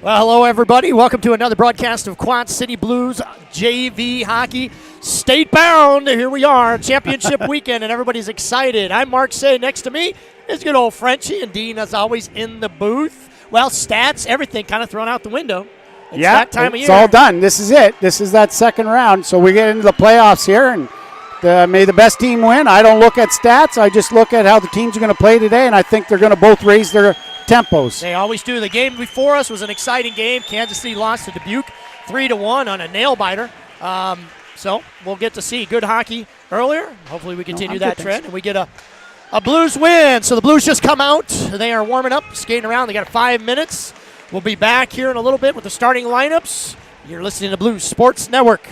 Well, hello, everybody. Welcome to another broadcast of Quad City Blues JV Hockey. State bound. Here we are, championship weekend, and everybody's excited. I'm Mark Say. Next to me is good old Frenchie, and Dean, as always, in the booth. Well, stats, everything kind of thrown out the window. It's that time of year. It's all done. This is it. This is that second round. So we get into the playoffs here, and may the best team win. I don't look at stats. I just look at how the teams are going to play today, and I think they're going to both raise their tempos. They always do. The game before us was an exciting game. Kansas City lost to Dubuque 3-1 on a nail-biter. So we'll get to see good hockey earlier. Hopefully we continue that trend and we get a Blues win. So the Blues just come out. They are warming up, skating around. They got 5 minutes. We'll be back here in a little bit with the starting lineups. You're listening to Blues Sports Network.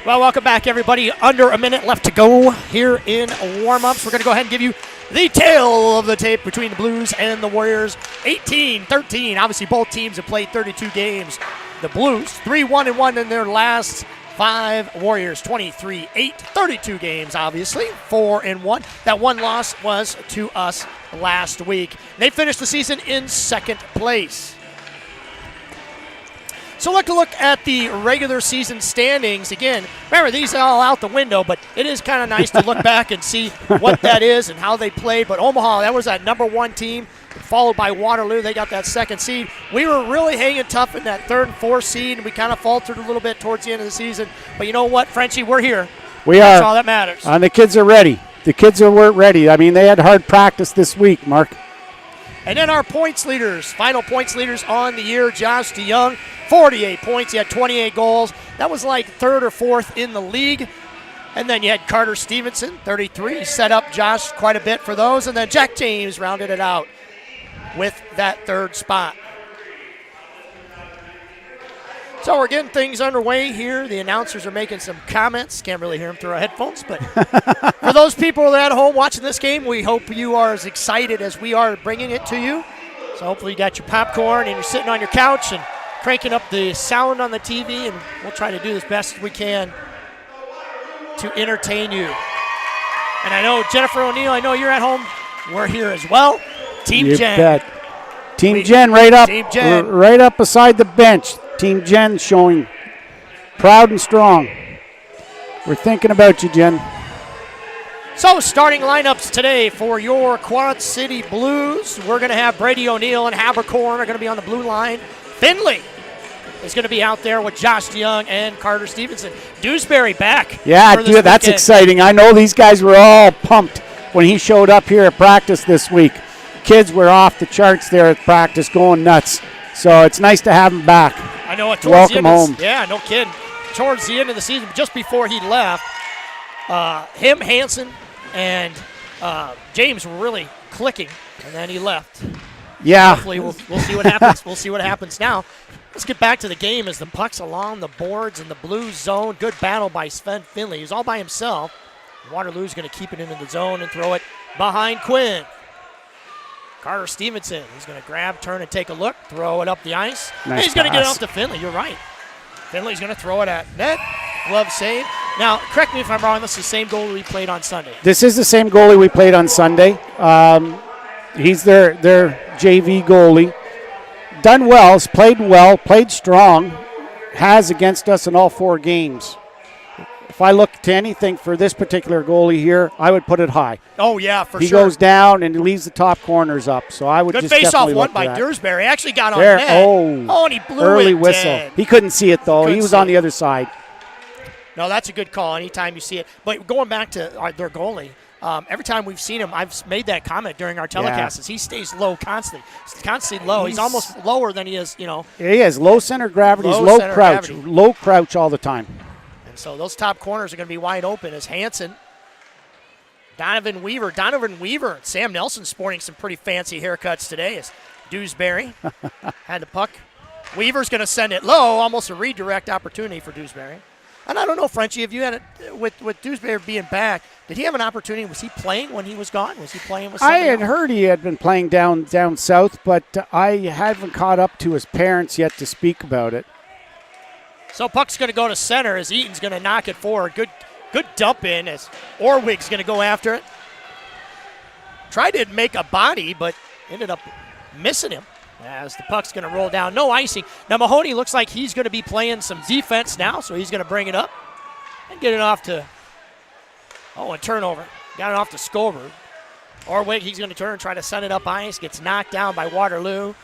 Well, welcome back, everybody. Under a minute left to go here in warm-ups. We're going to go ahead and give you the tale of the tape between the Blues and the Warriors. 18-13. Obviously, both teams have played 32 games. the Blues 3-1-1 in their last 5. Warriors 23-8, 32 games, obviously, 4-1. That one loss was to us last week. They finished the season in second place. So look at the regular season standings. Again, remember, these are all out the window, but it is kind of nice to look back and see what that is and how they played. But Omaha, that was that number 1 team, followed by Waterloo. They got that 2nd seed. We were really hanging tough in that 3rd and 4th seed, and we kind of faltered a little bit towards the end of the season. But you know what, Frenchie, we're here. We That's are. all that matters. And the kids are ready. The kids are ready. I mean, they had hard practice this week, Mark. And then our points leaders, final points leaders on the year, Josh DeYoung, 48 points. He had 28 goals. That was like 3rd or 4th in the league. And then you had Carter Stevenson, 33. He set up Josh quite a bit for those. And then Jack James rounded it out with that 3rd spot. So we're getting things underway here. The announcers are making some comments. Can't really hear them through our headphones, but for those people that are at home watching this game, we hope you are as excited as we are bringing it to you. So hopefully you got your popcorn and you're sitting on your couch and cranking up the sound on the TV, and we'll try to do as best as we can to entertain you. And I know, Jennifer O'Neill, I know you're at home. We're here as well. Team Jen. Bet. Team Jen right up. Team Jen. Right up beside the bench. Team Jen showing proud and strong. We're thinking about you, Jen. So starting lineups today for your Quad City Blues. We're going to have Brady O'Neill and Habercorn are going to be on the blue line. Finley is going to be out there with Josh DeYoung and Carter Stevenson. Dewsbury back. Yeah, for dude, that's weekend. exciting. I know these guys were all pumped when he showed up here at practice this week. Kids were off the charts there at practice, going nuts. So it's nice to have him back. I know. Welcome home. Yeah, no kidding. Towards the end of the season, just before he left, him, Hansen, and James were really clicking, and then he left. Yeah. Hopefully we'll see what happens. We'll see what happens now. Let's get back to the game as the puck's along the boards in the blue zone. Good battle by Sven Finley. He's all by himself. Waterloo's going to keep it into the zone and throw it behind Quinn. Carter Stevenson, he's going to grab, turn, and take a look, throw it up the ice. Nice He's going to get it pass. off to Finley. You're right. Finley's going to throw it at net. Glove save. Now, correct me if I'm wrong. This is the same goalie we played on Sunday. This is the same goalie we played on Sunday. He's their JV goalie. Done well, played strong, has against us in all 4 games. If I look to anything for this particular goalie here, I would put it high. Oh, yeah, for He sure. goes down and he leaves the top corners up. So I would Good just face-off definitely one look by for that. Dewsbury. Actually got on There, net. oh, and he blew early it whistle. dead. He couldn't see it, though. Couldn't He was see on it. the other side. No, that's a good call anytime you see it. But going back to their goalie, every time we've seen him, I've made that comment during our telecasts, is he stays low constantly. He's constantly low. He's almost lower than he is, He has low center of gravity. He's low center of crouch. gravity. Low crouch all the time. And so those top corners are going to be wide open as Hansen, Donovan Weaver, Sam Nelson sporting some pretty fancy haircuts today as Dewsbury had the puck. Weaver's going to send it low, almost a redirect opportunity for Dewsbury. And I don't know, Frenchie, if you had it with Dewsbury being back, did he have an opportunity? Was he playing when he was gone? Was he playing with I somebody had else? heard he had been playing down south, but I haven't caught up to his parents yet to speak about it. So puck's going to go to center as Eaton's going to knock it forward. Good dump in as Orwig's going to go after it. Tried to make a body, but ended up missing him as the puck's going to roll down. No icing. Now Mahoney looks like he's going to be playing some defense now, so he's going to bring it up and get it off to, a turnover. Got it off to Scobert. Orwig, he's going to turn and try to send it up ice. Gets knocked down by Waterloo.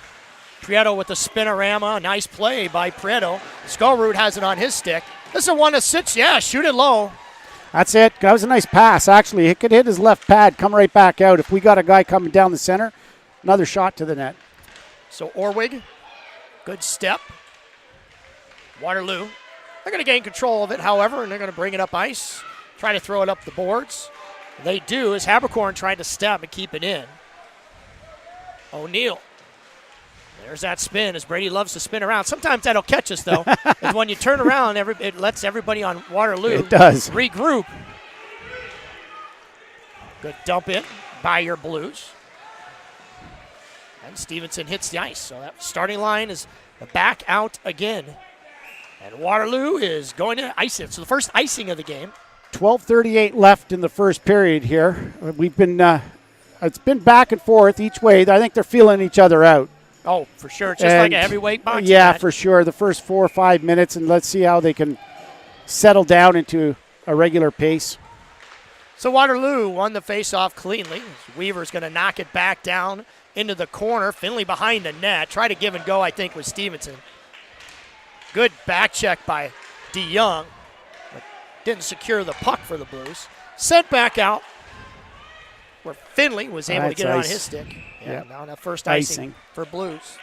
Prieto with the spinorama. Nice play by Prieto. Scobert has it on his stick. This is one that sits, shoot it low. That's it. That was a nice pass, actually. He could hit his left pad, come right back out. If we got a guy coming down the center, another shot to the net. So Orwig, good step. Waterloo, they're going to gain control of it, however, and they're going to bring it up ice, try to throw it up the boards. They do as Habercorn tried to step and keep it in. O'Neill. There's that spin as Brady loves to spin around. Sometimes that'll catch us, though. Is when you turn around, it lets everybody on Waterloo It does. regroup. Good dump in by your Blues. And Stevenson hits the ice. So that starting line is back out again And Waterloo is going to ice it. So the first icing of the game. 12:38 left in the first period here. We've been, it's been back and forth each way. I think they're feeling each other out. Oh, for sure. Just like a heavyweight boxing Yeah, match. for sure. The first 4 or 5 minutes, and let's see how they can settle down into a regular pace. So Waterloo won the face-off cleanly. Weaver's going to knock it back down into the corner. Finley behind the net. Try to give and go, I think, with Stevenson. Good back check by DeYoung. But didn't secure the puck for the Blues. Sent back out where Finley was able to get it on his stick. Yeah, now that first icing for Blues.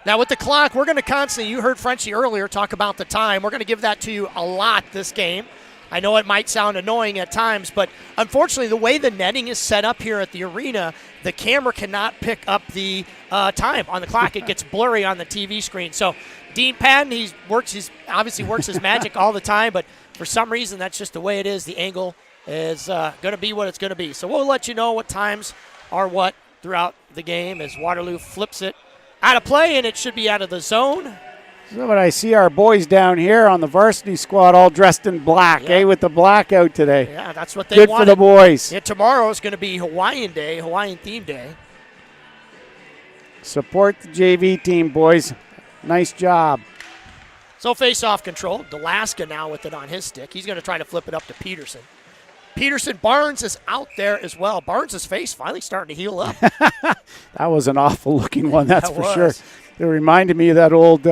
Now with the clock, we're going to constantly, you heard Frenchie earlier talk about the time. We're going to give that to you a lot this game. I know it might sound annoying at times, but unfortunately the way the netting is set up here at the arena, the camera cannot pick up the time on the clock. It gets blurry on the TV screen. So Dean Patton, he obviously works his magic all the time, but for some reason that's just the way it is. The angle is going to be what it's going to be. So we'll let you know what times are what throughout the game as Waterloo flips it out of play, and it should be out of the zone. So when I see our boys down here on the varsity squad all dressed in black, with the blackout today. Yeah, that's what they wanted. Good for the boys. Yeah, tomorrow is going to be Hawaiian Day, Hawaiian theme day. Support the JV team, boys. Nice job. So face-off control. Delaska now with it on his stick. He's going to try to flip it up to Peterson. Barnes is out there as well. Barnes' face finally starting to heal up. That was an awful looking one, that's for sure. Was. It reminded me of that old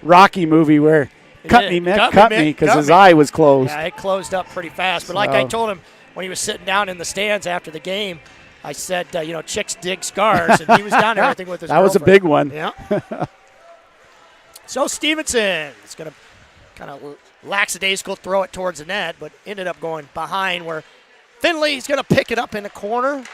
Rocky movie where cut me because his eye was closed. Yeah, it closed up pretty fast. But like I told him when he was sitting down in the stands after the game, I said, chicks dig scars, and he was down there, I think, with his girlfriend. Was a big one. Yeah. So Stevenson is going to kind of lackadaisical throw it towards the net, but ended up going behind where Finley's going to pick it up in the corner.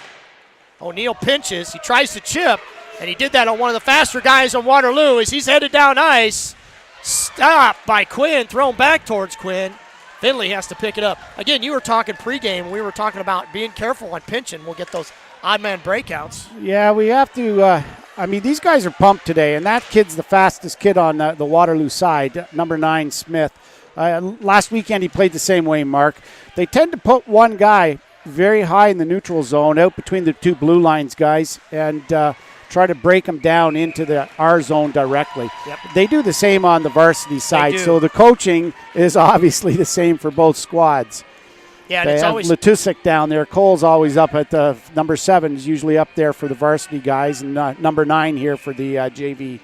O'Neill pinches. He tries to chip, and he did that on one of the faster guys on Waterloo as he's headed down ice. Stopped by Quinn, thrown back towards Quinn. Finley has to pick it up. Again, you were talking pregame. We were talking about being careful on pinching. We'll get those odd man breakouts. Yeah, we have to. These guys are pumped today, and that kid's the fastest kid on the Waterloo side, number 9, Smith. Last weekend he played the same way, Mark. They tend to put one guy very high in the neutral zone out between the two blue lines guys and try to break them down into our zone directly. Yep. They do the same on the varsity side, so the coaching is obviously the same for both squads. Yeah, and they it's have always Latusik down there. Cole's always up at the number 7 is usually up there for the varsity guys, and number 9 here for the JV.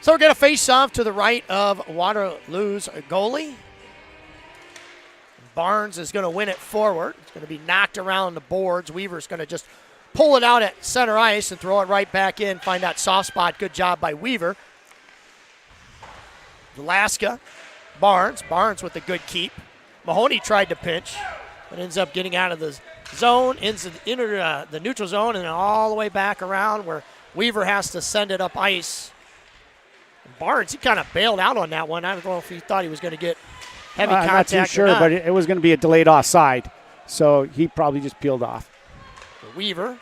So we're going to face off to the right of Waterloo's goalie. Barnes is going to win it forward. It's going to be knocked around the boards. Weaver's going to just pull it out at center ice and throw it right back in. Find that soft spot. Good job by Weaver. Alaska, Barnes with a good keep. Mahoney tried to pinch, but ends up getting out of the zone, enter the neutral zone, and all the way back around where Weaver has to send it up ice. Barnes, he kind of bailed out on that one. I don't know if he thought he was going to get heavy contact. I'm not too sure, but it was going to be a delayed offside, so he probably just peeled off. Weaver.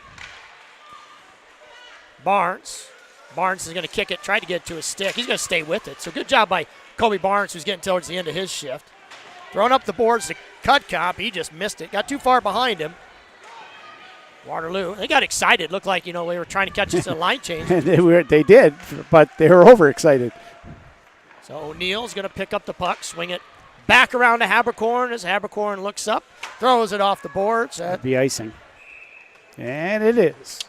Barnes is going to kick it, try to get it to his stick. He's going to stay with it. So good job by Kobe Barnes, who's getting towards the end of his shift. Throwing up the boards to Cutcop. He just missed it. Got too far behind him. Waterloo, they got excited. Looked like, they were trying to catch us in a line change. They did, but they were overexcited. So O'Neill's going to pick up the puck, swing it back around to Habercorn as Habercorn looks up, throws it off the boards. That'd be icing. And it is.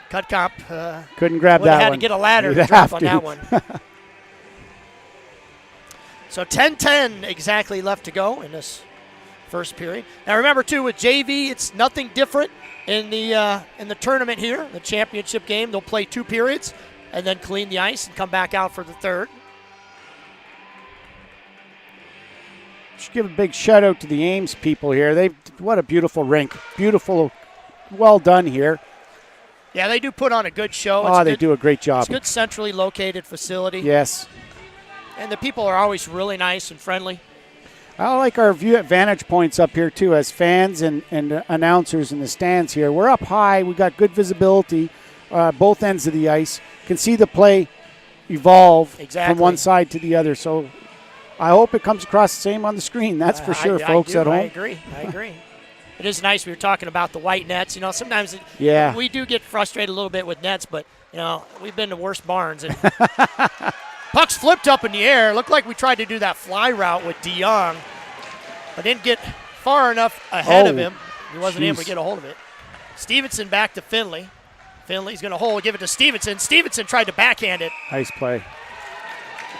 Cutcop couldn't grab that one. Had to get a ladder to drop on that one. So 10-10 exactly left to go in this first period. Now remember too, with JV, it's nothing different in the tournament here, the championship game. They'll play 2 periods and then clean the ice and come back out for the third. Should give a big shout out to the Ames people here. What a beautiful rink. Beautiful, well done here. Yeah, they do put on a good show. They do a great job. It's a good centrally located facility. Yes. And the people are always really nice and friendly. I like our vantage points up here, too, as fans and announcers in the stands here. We're up high. We got good visibility, both ends of the ice. Can see the play evolve Exactly. from one side to the other. So I hope it comes across the same on the screen. That's for sure, folks at home. I agree. It is nice. We were talking about the white nets. You know, sometimes we do get frustrated a little bit with nets, but, you know, we've been to worse barns. And puck's flipped up in the air. Looked like we tried to do that fly route with DeYoung, but didn't get far enough ahead of him. He wasn't able to get a hold of it. Stevenson back to Finley. Finley's going to hold, give it to Stevenson. Stevenson tried to backhand it. Nice play.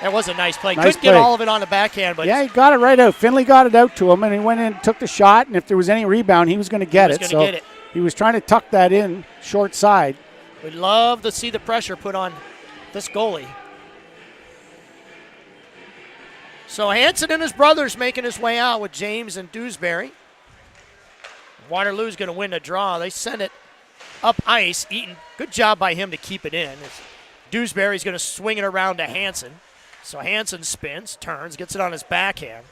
That was a nice play. Couldn't get all of it on the backhand, but yeah, he got it right out. Finley got it out to him, and he went in, took the shot, and if there was any rebound, he was going to get it. He was trying to tuck that in short side. We'd love to see the pressure put on this goalie. So Hanson and his brothers making his way out with James and Dewsbury. Waterloo's going to win the draw. They send it up ice. Eaton, good job by him to keep it in. Dewsbury's going to swing it around to Hanson. So Hanson spins, turns, gets it on his backhand.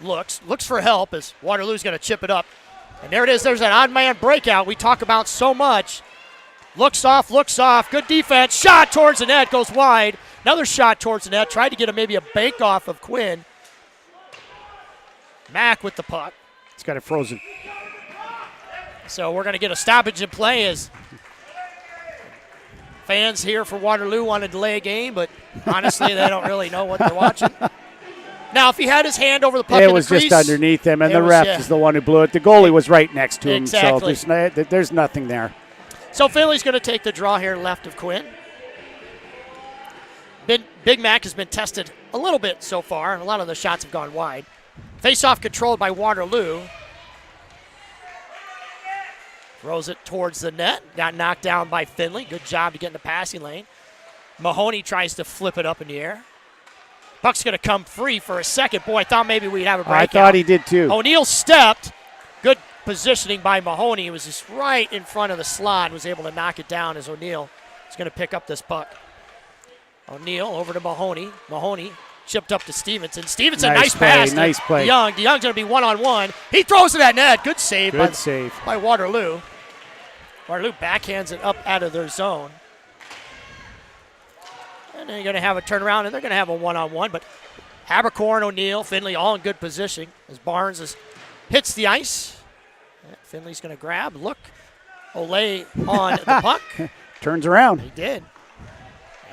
Looks for help as Waterloo's going to chip it up. And there it is. There's an odd man breakout we talk about so much. Looks off. Good defense. Shot towards the net. Goes wide. Another shot towards the net. Tried to get maybe a bake off of Quinn. Mack with the puck. He's got it frozen. So we're going to get a stoppage in play as fans here for Waterloo want to delay a game, but honestly, they don't really know what they're watching. Now, if he had his hand over the puck, it was just underneath him, and the ref is the one who blew it. The goalie was right next to him, so there's nothing there. So Finley's going to take the draw here left of Quinn. Big Mac has been tested a little bit so far, and a lot of the shots have gone wide. Face-off controlled by Waterloo. Throws it towards the net. Got knocked down by Finley. Good job to get in the passing lane. Mahoney tries to flip it up in the air. Puck's going to come free for a second. Boy, I thought maybe we'd have a breakout. I thought he did too. O'Neal stepped. Good positioning by Mahoney. He was just right in front of the slot. Was able to knock it down as O'Neal is going to pick up this puck. O'Neal over to Mahoney. Mahoney chipped up to Stevenson. Stevenson, nice pass. Nice play. DeYoung's going to be one-on-one. He throws it at net. Good save. By Waterloo. Waterloo backhands it up out of their zone. And they're going to have a turnaround, and they're going to have a one-on-one. But Habercorn, O'Neal, Finley all in good position as Barnes hits the ice. Finley's going to grab. Look. Olay on the puck. Turns around. He did.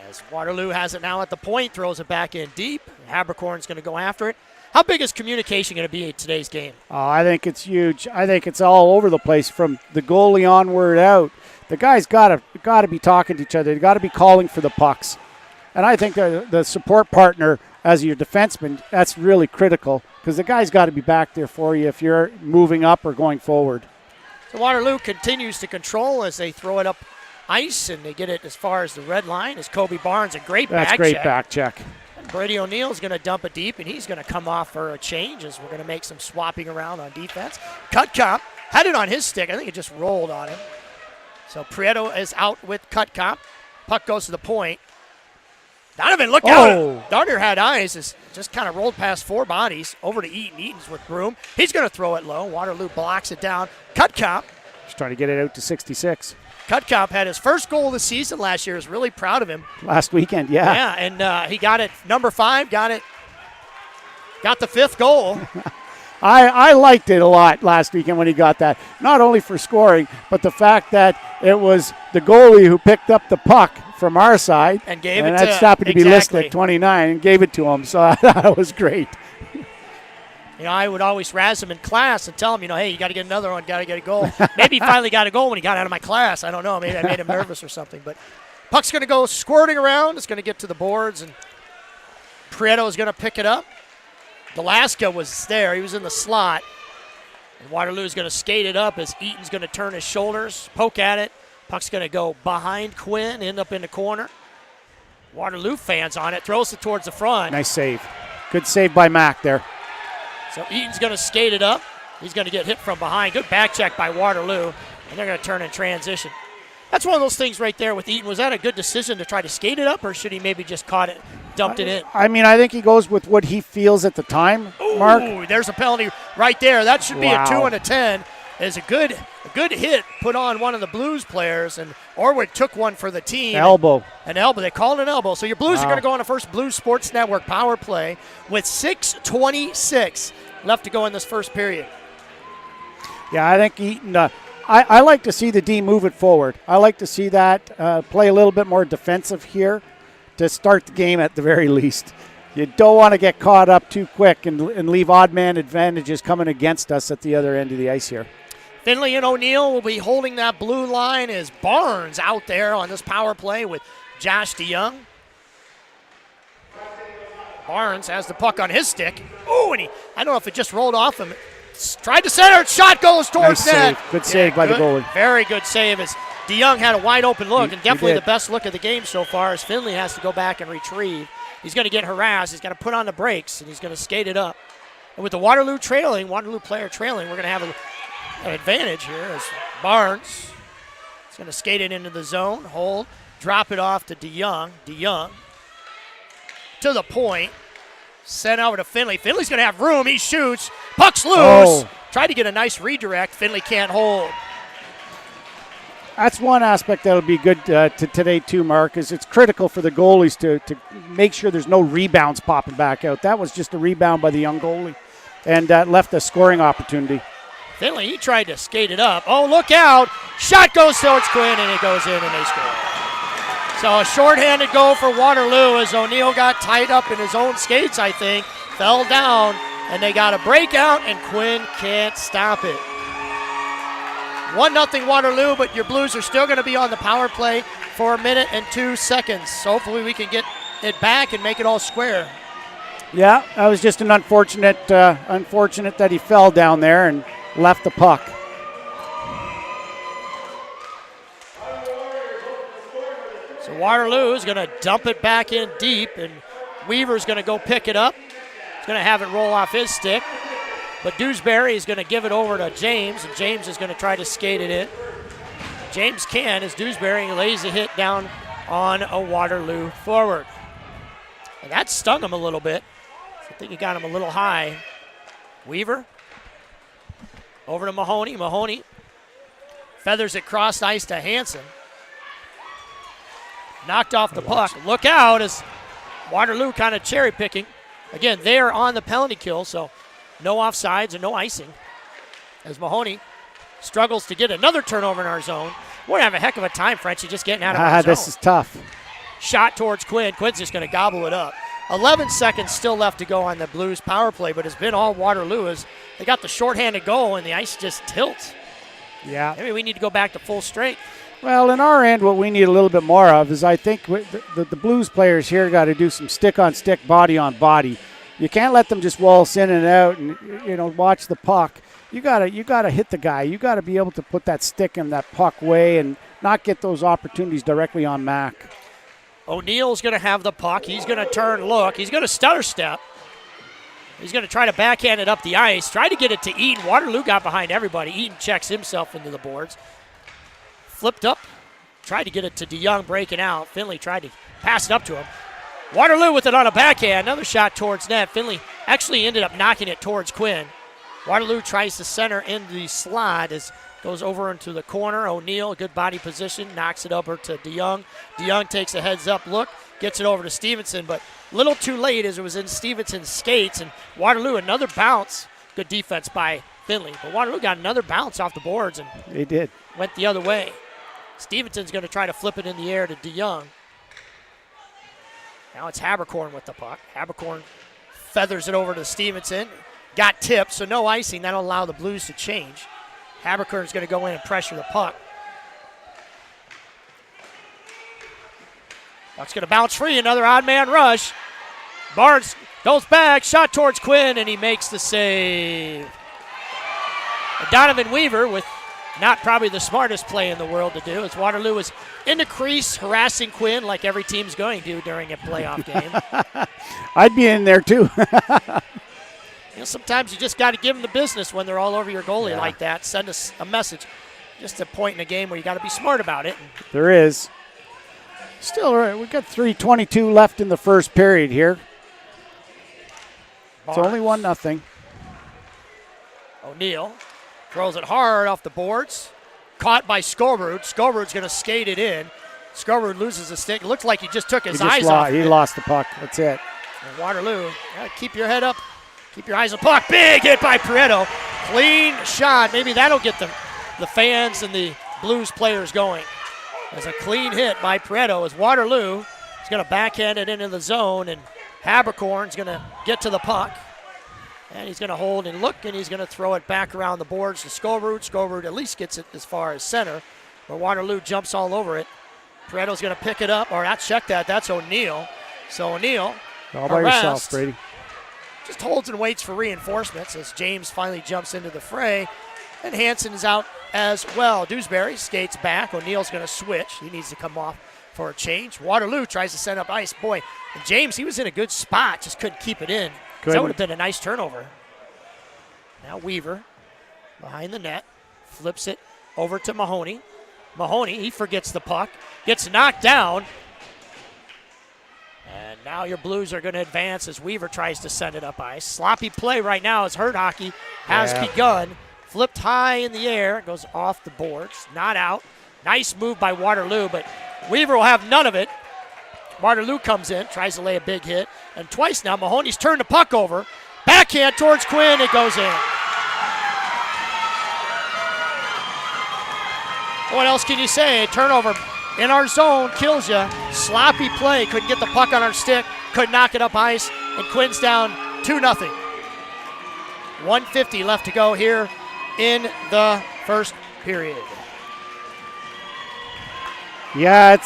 As Waterloo has it now at the point, throws it back in deep. Habercorn's going to go after it. How big is communication going to be in today's game? Oh, I think it's huge. I think it's all over the place from the goalie onward out. The guys got to be talking to each other. They got to be calling for the pucks. And I think the support partner as your defenseman, that's really critical because the guy's got to be back there for you if you're moving up or going forward. So Waterloo continues to control as they throw it up ice and they get it as far as the red line. As Kobe Barnes, a great back check. That's great back check. Brady O'Neal's going to dump it deep, and he's going to come off for a change as we're going to make some swapping around on defense. Cutcomp had it on his stick. I think it just rolled on him. So Prieto is out with Cutcomp. Puck goes to the point. Donovan, look out. Darter had eyes. It's just kind of rolled past four bodies over to Eaton. Eaton's with Broom. He's going to throw it low. Waterloo blocks it down. Cutcomp. He's trying to get it out to 66. Cutcomp had his first goal of the season last year. I was really proud of him. Last weekend, yeah. Yeah, and he got it, number 5, got the 5th goal. I liked it a lot last weekend when he got that, not only for scoring, but the fact that it was the goalie who picked up the puck from our side. And gave it to that's happened to be listed at 29 and gave it to him, so I thought it was great. You know, I would always razz him in class and tell him, hey, you got to get another one, got to get a goal. Maybe he finally got a goal when he got out of my class. I don't know. Maybe I made him nervous or something. But puck's going to go squirting around. It's going to get to the boards, and Prieto is going to pick it up. Delaska was there. He was in the slot. And Waterloo is going to skate it up as Eaton's going to turn his shoulders, poke at it. Puck's going to go behind Quinn, end up in the corner. Waterloo fans on it, throws it towards the front. Nice save. Good save by Mack there. So Eaton's going to skate it up. He's going to get hit from behind. Good back check by Waterloo, and they're going to turn in transition. That's one of those things right there with Eaton. Was that a good decision to try to skate it up, or should he maybe just caught it, dumped it in? I mean, I think he goes with what he feels at the time, Ooh, Mark. There's a penalty right there. That should be a 2 and a 10. is a good hit put on one of the Blues players, and Orwick took one for the team. Elbow. An elbow. They called it an elbow. So your Blues Wow. are going to go on the first Blues Sports Network power play with 6:26 left to go in this first period. Yeah, I think Eaton. I like to see the D move it forward. I like to see that play a little bit more defensive here to start the game at the very least. You don't want to get caught up too quick and leave odd man advantages coming against us at the other end of the ice here. Finley and O'Neill will be holding that blue line as Barnes out there on this power play with Josh DeYoung. Barnes has the puck on his stick. Oh, and I don't know if it just rolled off him. Tried to center it. Shot goes towards nice net. Save. Good save by the goalie. Very good save as DeYoung had a wide open look, and definitely the best look of the game so far as Finley has to go back and retrieve. He's going to get harassed. He's got to put on the brakes, and he's going to skate it up. And with the Waterloo player trailing, we're going to have an advantage here as Barnes is going to skate it into the zone, hold, drop it off to DeYoung. DeYoung to the point, sent over to Finley. Finley's going to have room. He shoots. Puck's loose. Oh. Tried to get a nice redirect. Finley can't hold. That's one aspect that'll be good to today too, Mark, is it's critical for the goalies to make sure there's no rebounds popping back out. That was just a rebound by the young goalie and left a scoring opportunity. Finley, he tried to skate it up. Oh, look out. Shot goes towards Quinn, and it goes in, and they score. So a shorthanded goal for Waterloo as O'Neill got tied up in his own skates, I think, fell down, and they got a breakout, and Quinn can't stop it. 1-0 Waterloo, but your Blues are still going to be on the power play for 1 minute and 2 seconds. So hopefully we can get it back and make it all square. Yeah, that was just an unfortunate that he fell down there and left the puck. So Waterloo is going to dump it back in deep, and Weaver's going to go pick it up. He's going to have it roll off his stick. But Dewsbury is going to give it over to James, and James is going to try to skate it in. James can as Dewsbury lays a hit down on a Waterloo forward. And that stung him a little bit. I think he got him a little high. Weaver over to Mahoney. Mahoney feathers it cross ice to Hansen. Knocked off the puck. Look out as Waterloo kind of cherry picking. Again, they are on the penalty kill, so no offsides and no icing. As Mahoney struggles to get another turnover in our zone. We're going to have a heck of a time, Frenchie, just getting out of our zone. This is tough. Shot towards Quinn. Quinn's just going to gobble it up. 11 seconds still left to go on the Blues power play, but it's been all Waterloo as they got the shorthanded goal and the ice just tilts. Yeah. Maybe we need to go back to full strength. Well, in our end, what we need a little bit more of is I think the Blues players here got to do some stick-on-stick, body-on-body. You can't let them just waltz in and out and watch the puck. You gotta hit the guy. You gotta be able to put that stick in that puck way and not get those opportunities directly on Mac. O'Neill's going to have the puck. He's going to turn, look. He's going to stutter step. He's going to try to backhand it up the ice. Try to get it to Eaton. Waterloo got behind everybody. Eaton checks himself into the boards. Flipped up. Tried to get it to DeYoung breaking out. Finley tried to pass it up to him. Waterloo with it on a backhand. Another shot towards net. Finley actually ended up knocking it towards Quinn. Waterloo tries to center in the slot as goes over into the corner. O'Neill, good body position, knocks it over to DeYoung. DeYoung takes a heads-up look, gets it over to Stevenson, but a little too late as it was in Stevenson's skates. And Waterloo, another bounce. Good defense by Finley. But Waterloo got another bounce off the boards and they did. Went the other way. Stevenson's going to try to flip it in the air to DeYoung. Now it's Haberkorn with the puck. Haberkorn feathers it over to Stevenson. Got tipped, so no icing. That'll allow the Blues to change. Haberkorn's going to go in and pressure the puck. Puck's going to bounce free. Another odd man rush. Barnes goes back. Shot towards Quinn, and he makes the save. And Donovan Weaver with not probably the smartest play in the world to do, as Waterloo is in the crease harassing Quinn like every team's going to during a playoff game. I'd be in there too. Sometimes you just got to give them the business when they're all over your goalie like that. Send us a message. Just a point in a game where you got to be smart about it. There is. Still, we got 3:22 left in the first period here. Barnes. It's only 1-0. O'Neill Throws it hard off the boards. Caught by Skobrud. Skobrud's going to skate it in. Skobrud loses a stick. It looks like he just took his eyes off. He lost the puck. That's it. And Waterloo, keep your head up. Keep your eyes on the puck. Big hit by Prieto. Clean shot. Maybe that'll get the fans and the Blues players going. There's a clean hit by Prieto as Waterloo is going to backhand it into the zone, and Haberkorn's going to get to the puck. And he's going to hold and look, and he's going to throw it back around the boards to Skobrud. Skobrud at least gets it as far as center, but Waterloo jumps all over it. Prieto's going to pick it up, or check that. That's O'Neill. So O'Neill, all by yourself, Brady. Just holds and waits for reinforcements as James finally jumps into the fray, and Hansen is out as well. Dewsbury skates back. O'Neill's going to switch. He needs to come off for a change. Waterloo tries to send up ice. Boy, and James, he was in a good spot, just couldn't keep it in. That would have been a nice turnover. Now Weaver behind the net, flips it over to Mahoney. Mahoney, he forgets the puck, gets knocked down. And now your Blues are going to advance as Weaver tries to send it up ice. Sloppy play right now as Hurt Hockey has begun. Flipped high in the air, goes off the boards, not out. Nice move by Waterloo, but Weaver will have none of it. Waterloo comes in, tries to lay a big hit, and twice now Mahoney's turned the puck over. Backhand towards Quinn, it goes in. What else can you say? Turnover in our zone kills you. Sloppy play, couldn't get the puck on our stick, couldn't knock it up ice, and Quinn's down 2-0. 1:50 left to go here in the first period. Yeah,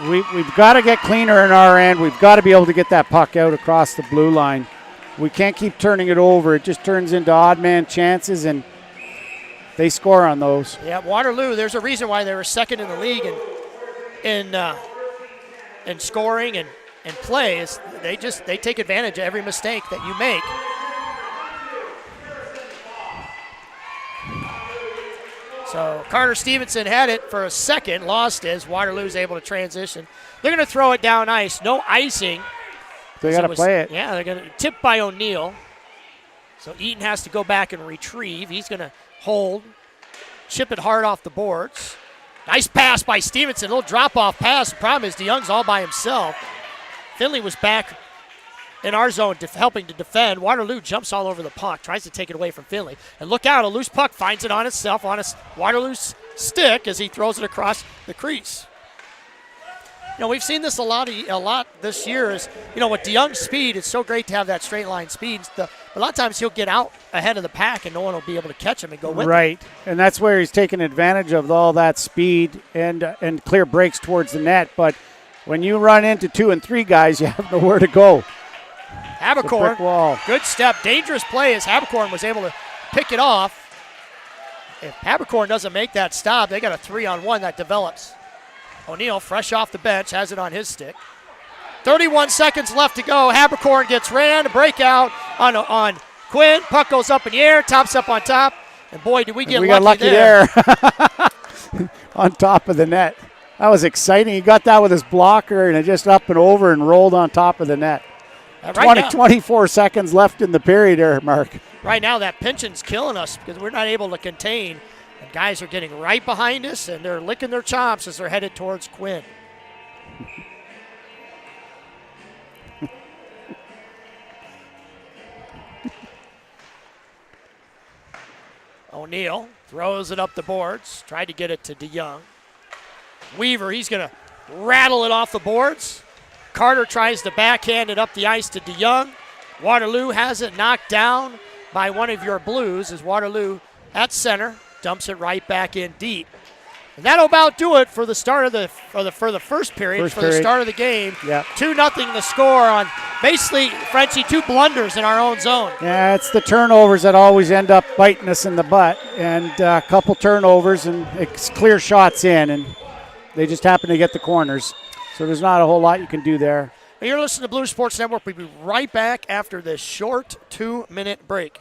we've got to get cleaner in our end. We've got to be able to get that puck out across the blue line. We can't keep turning it over. It just turns into odd man chances, and they score on those. Yeah, Waterloo, there's a reason why they were second in the league in scoring and play. Is they take advantage of every mistake that you make. So Carter Stevenson had it for a second, lost it as Waterloo's able to transition. They're going to throw it down ice. No icing. They got to play it. Yeah, they're going to tip by O'Neill. So Eaton has to go back and retrieve. He's going to hold, chip it hard off the boards. Nice pass by Stevenson. A little drop-off pass. The problem is DeYoung's all by himself. Finley was back in our zone helping to defend. Waterloo jumps all over the puck, tries to take it away from Finley. And look out, a loose puck finds it on itself, on Waterloo's stick as he throws it across the crease. You know, we've seen this a lot this year. Is, you know, with DeYoung's speed, it's so great to have that straight line speed. A lot of times he'll get out ahead of the pack and no one will be able to catch him and go with him. Right, and that's where he's taking advantage of all that speed and clear breaks towards the net. But when you run into 2 and 3 guys, you have nowhere to go. Haberkorn, good step, dangerous play as Haberkorn was able to pick it off. If Haberkorn doesn't make that stop, they got a 3-on-1 that develops. O'Neill, fresh off the bench, has it on his stick. 31 seconds left to go. Haberkorn gets ran, a breakout on Quinn. Puck goes up in the air, tops up on top. And boy, did we get lucky there. On top of the net. That was exciting. He got that with his blocker and it just up and over and rolled on top of the net. 24 seconds left in the period there, Mark. Right now, that pinching's killing us because we're not able to contain. And guys are getting right behind us, and they're licking their chops as they're headed towards Quinn. O'Neill throws it up the boards, tried to get it to DeYoung. Weaver, he's going to rattle it off the boards. Carter tries to backhand it up the ice to DeYoung. Waterloo has it knocked down by one of your Blues as Waterloo at center dumps it right back in deep. And that'll about do it for the start of the first period, the start of the game. Yeah. 2-0 the score on basically, Frenchie, 2 blunders in our own zone. Yeah, it's the turnovers that always end up biting us in the butt. And a couple turnovers and it's clear shots in, and they just happen to get the corners. So there's not a whole lot you can do there. You're listening to Blue Sports Network. We'll be right back after this short 2-minute break.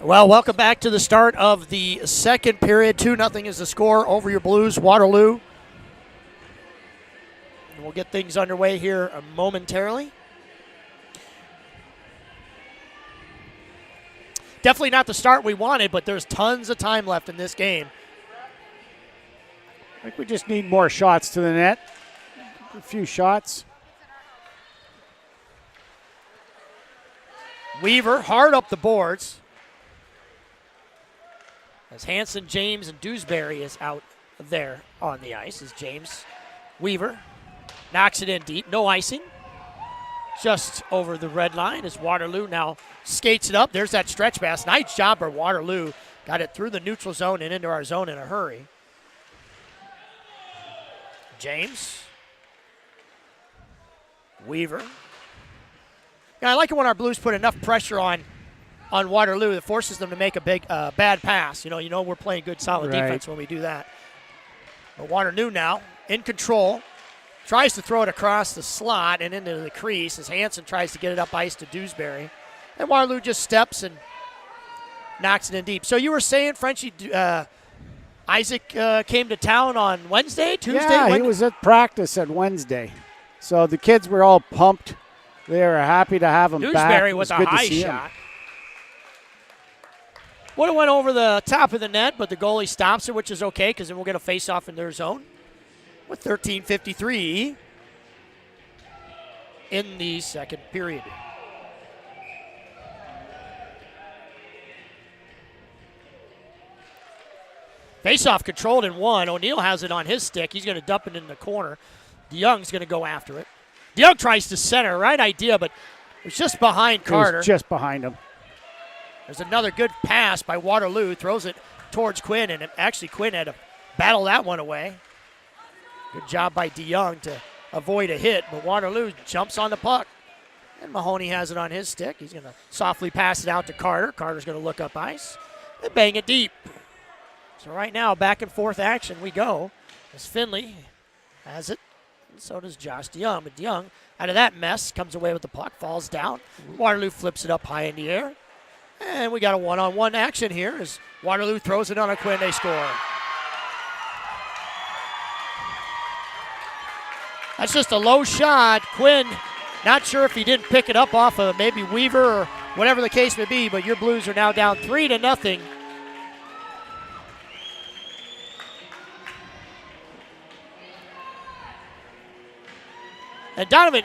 Well, welcome back to the start of the second period. 2-0 is the score over your Blues, Waterloo. And we'll get things underway here momentarily. Definitely not the start we wanted, but there's tons of time left in this game. I think we just need more shots to the net. A few shots. Weaver hard up the boards. As Hanson, James, and Dewsbury is out there on the ice as James Weaver knocks it in deep. No icing. Just over the red line as Waterloo now skates it up. There's that stretch pass. Nice job by Waterloo. Got it through the neutral zone and into our zone in a hurry. James. Weaver. Yeah, I like it when our Blues put enough pressure on Waterloo that forces them to make a big bad pass. You know we're playing good solid defense when we do that. But Waterloo now in control. Tries to throw it across the slot and into the crease as Hanson tries to get it up ice to Dewsbury. And Waterloo just steps and knocks it in deep. So you were saying, Frenchie, Isaac came to town on Wednesday, Tuesday? Yeah, he was at practice at Wednesday. So the kids were all pumped. They were happy to have him back. Dewsbury with a high shot. Would have went over the top of the net, but the goalie stops it, which is okay because then we'll get a face-off in their zone. With 13:53 in the second period. Face-off controlled in one. O'Neill has it on his stick. He's going to dump it in the corner. DeYoung's going to go after it. DeYoung tries to center. Right idea, but it was just behind Carter. It was just behind him. There's another good pass by Waterloo. Throws it towards Quinn, and actually Quinn had to battle that one away. Good job by DeYoung to avoid a hit, but Waterloo jumps on the puck. And Mahoney has it on his stick. He's going to softly pass it out to Carter. Carter's going to look up ice and bang it deep. So right now, back and forth action we go. As Finley has it, and so does Josh DeYoung. But DeYoung, out of that mess, comes away with the puck, falls down. Waterloo flips it up high in the air. And we got a one-on-one action here as Waterloo throws it on a Quinn. They score. That's just a low shot. Quinn, not sure if he didn't pick it up off of maybe Weaver or whatever the case may be, but your Blues are now down 3-0. And Donovan,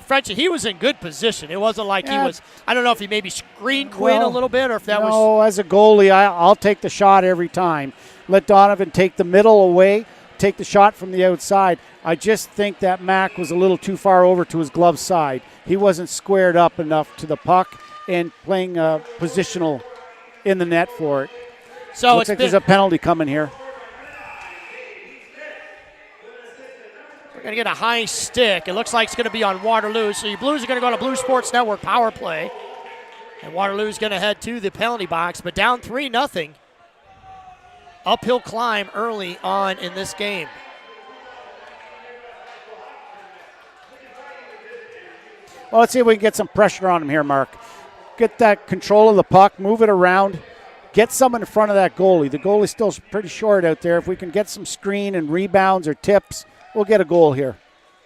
Frenchie, he was in good position. It wasn't like he was, I don't know if he maybe screened Quinn a little bit or if that was. No, as a goalie, I'll take the shot every time. Let Donovan take the middle away, take the shot from the outside. I just think that Mac was a little too far over to his glove side. He wasn't squared up enough to the puck and playing positional in the net for it. So looks like there's a penalty coming here. We're going to get a high stick. It looks like it's going to be on Waterloo. So your Blues are going to go to Blue Sports Network power play. And Waterloo's going to head to the penalty box, but down 3-0. Uphill climb early on in this game. Well, let's see if we can get some pressure on him here, Mark. Get that control of the puck, move it around, get someone in front of that goalie. The goalie's still pretty short out there. If we can get some screen and rebounds or tips, we'll get a goal here.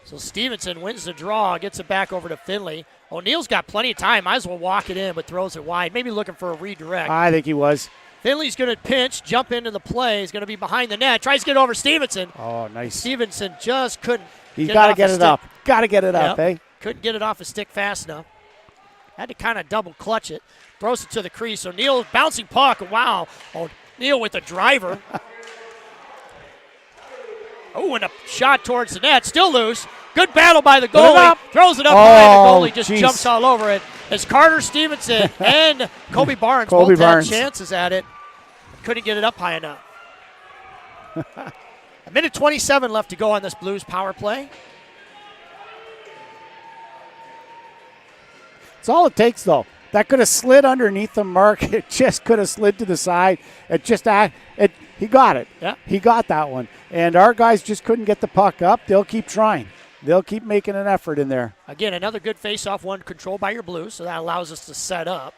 So Stevenson wins the draw, gets it back over to Finley. O'Neill's got plenty of time. Might as well walk it in, but throws it wide. Maybe looking for a redirect. I think he was. Finley's going to pinch, jump into the play. He's going to be behind the net. Tries to get over Stevenson. Oh, nice. Stevenson just couldn't. He's got to get it up. Got to get it up, eh? Couldn't get it off his stick fast enough. Had to kind of double clutch it. Throws it to the crease. O'Neill bouncing puck. Wow. O'Neill with a driver. Oh, and a shot towards the net. Still loose. Good battle by the goalie. Throws it up high. The goalie just jumps all over it. As Carter Stevenson and Kobe Barnes both had chances at it. Couldn't get it up high enough. A minute 27 left to go on this Blues power play. That's all it takes, though. That could have slid underneath the mark. It just could have slid to the side. He got it. Yeah. He got that one. And our guys just couldn't get the puck up. They'll keep trying. They'll keep making an effort in there. Again, another good face-off one controlled by your Blues, so that allows us to set up.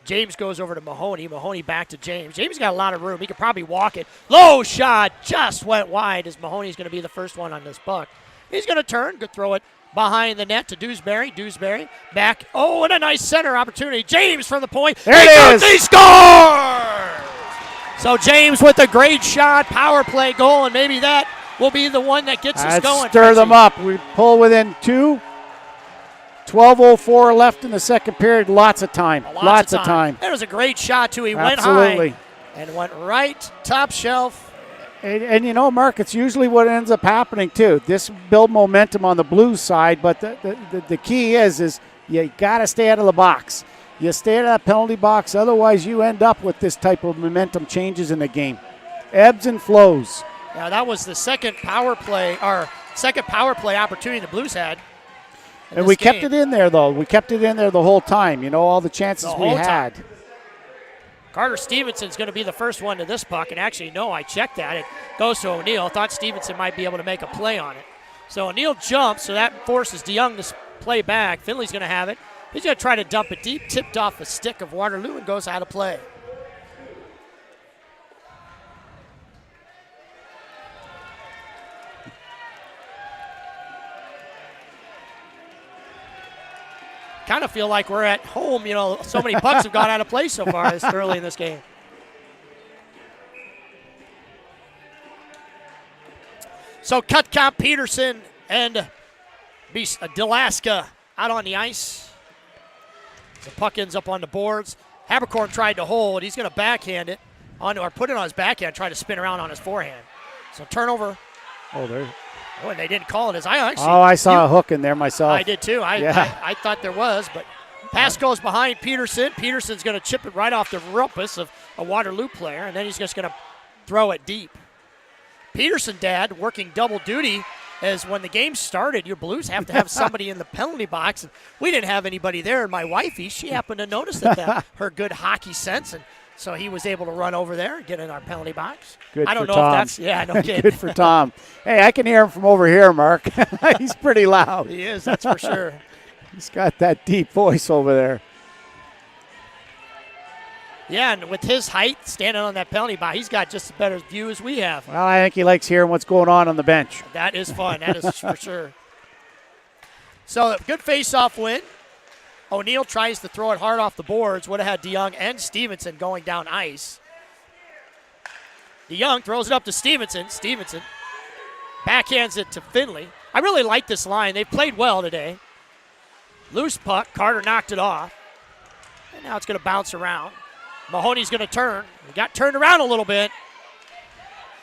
James goes over to Mahoney. Mahoney back to James. James got a lot of room. He could probably walk it. Low shot just went wide as Mahoney's going to be the first one on this puck. He's going to turn, could throw it behind the net to Dewsbury. Dewsbury back. Oh, and a nice center opportunity. James from the point. There it is. He scores! So James with a great shot, power play goal, and maybe that will be the one that gets us going. Stir them up. We pull within 2. 12:04 left in the second period. Lots of time. Lots of time. That was a great shot, too. He Absolutely. went high and went right top shelf. And you know, Mark, it's usually what ends up happening, too. This build momentum on the Blues side, but the key is you got to stay out of the box. You stay out of that penalty box, otherwise you end up with this type of momentum changes in the game. Ebbs and flows. Yeah, that was the second power play opportunity the Blues had. And we kept it in there, though. We kept it in there the whole time. You know, all the chances we had. Carter Stevenson's going to be the first one to this puck. And actually, no, I checked that. It goes to O'Neill. Thought Stevenson might be able to make a play on it. So O'Neill jumps, so that forces DeYoung to play back. Finley's going to have it. He's going to try to dump it deep. Tipped off the stick of Waterloo and goes out of play. Kind of feel like we're at home. You know, so many pucks have gone out of play so far this early in this game. So Cutcop, Peterson, and Delaska out on the ice. The puck ends up on the boards. Haberkorn tried to hold. He's going to backhand it or put it on his backhand, try to spin around on his forehand. So turnover. Oh, and they didn't call it. I saw a hook in there myself. I did too. I thought there was, but pass goes behind Peterson. Peterson's going to chip it right off the rumpus of a Waterloo player, and then he's just going to throw it deep. Peterson, Dad, working double duty, as when the game started, your Blues have to have somebody in the penalty box, and we didn't have anybody there. And my wifey, she happened to notice that her good hockey sense, and so he was able to run over there and get in our penalty box. Good I don't for know Tom. if that's no kidding. Good for Tom. Hey, I can hear him from over here, Mark. He's pretty loud. He is, that's for sure. He's got that deep voice over there. Yeah, and with his height, standing on that penalty box, he's got just as better view as we have. Well, I think he likes hearing what's going on the bench. That is fun. That is for sure. So, good face-off win. O'Neill tries to throw it hard off the boards. Would have had DeYoung and Stevenson going down ice. DeYoung throws it up to Stevenson. Stevenson backhands it to Finley. I really like this line. They've played well today. Loose puck. Carter knocked it off. And now it's going to bounce around. Mahoney's going to turn. He got turned around a little bit.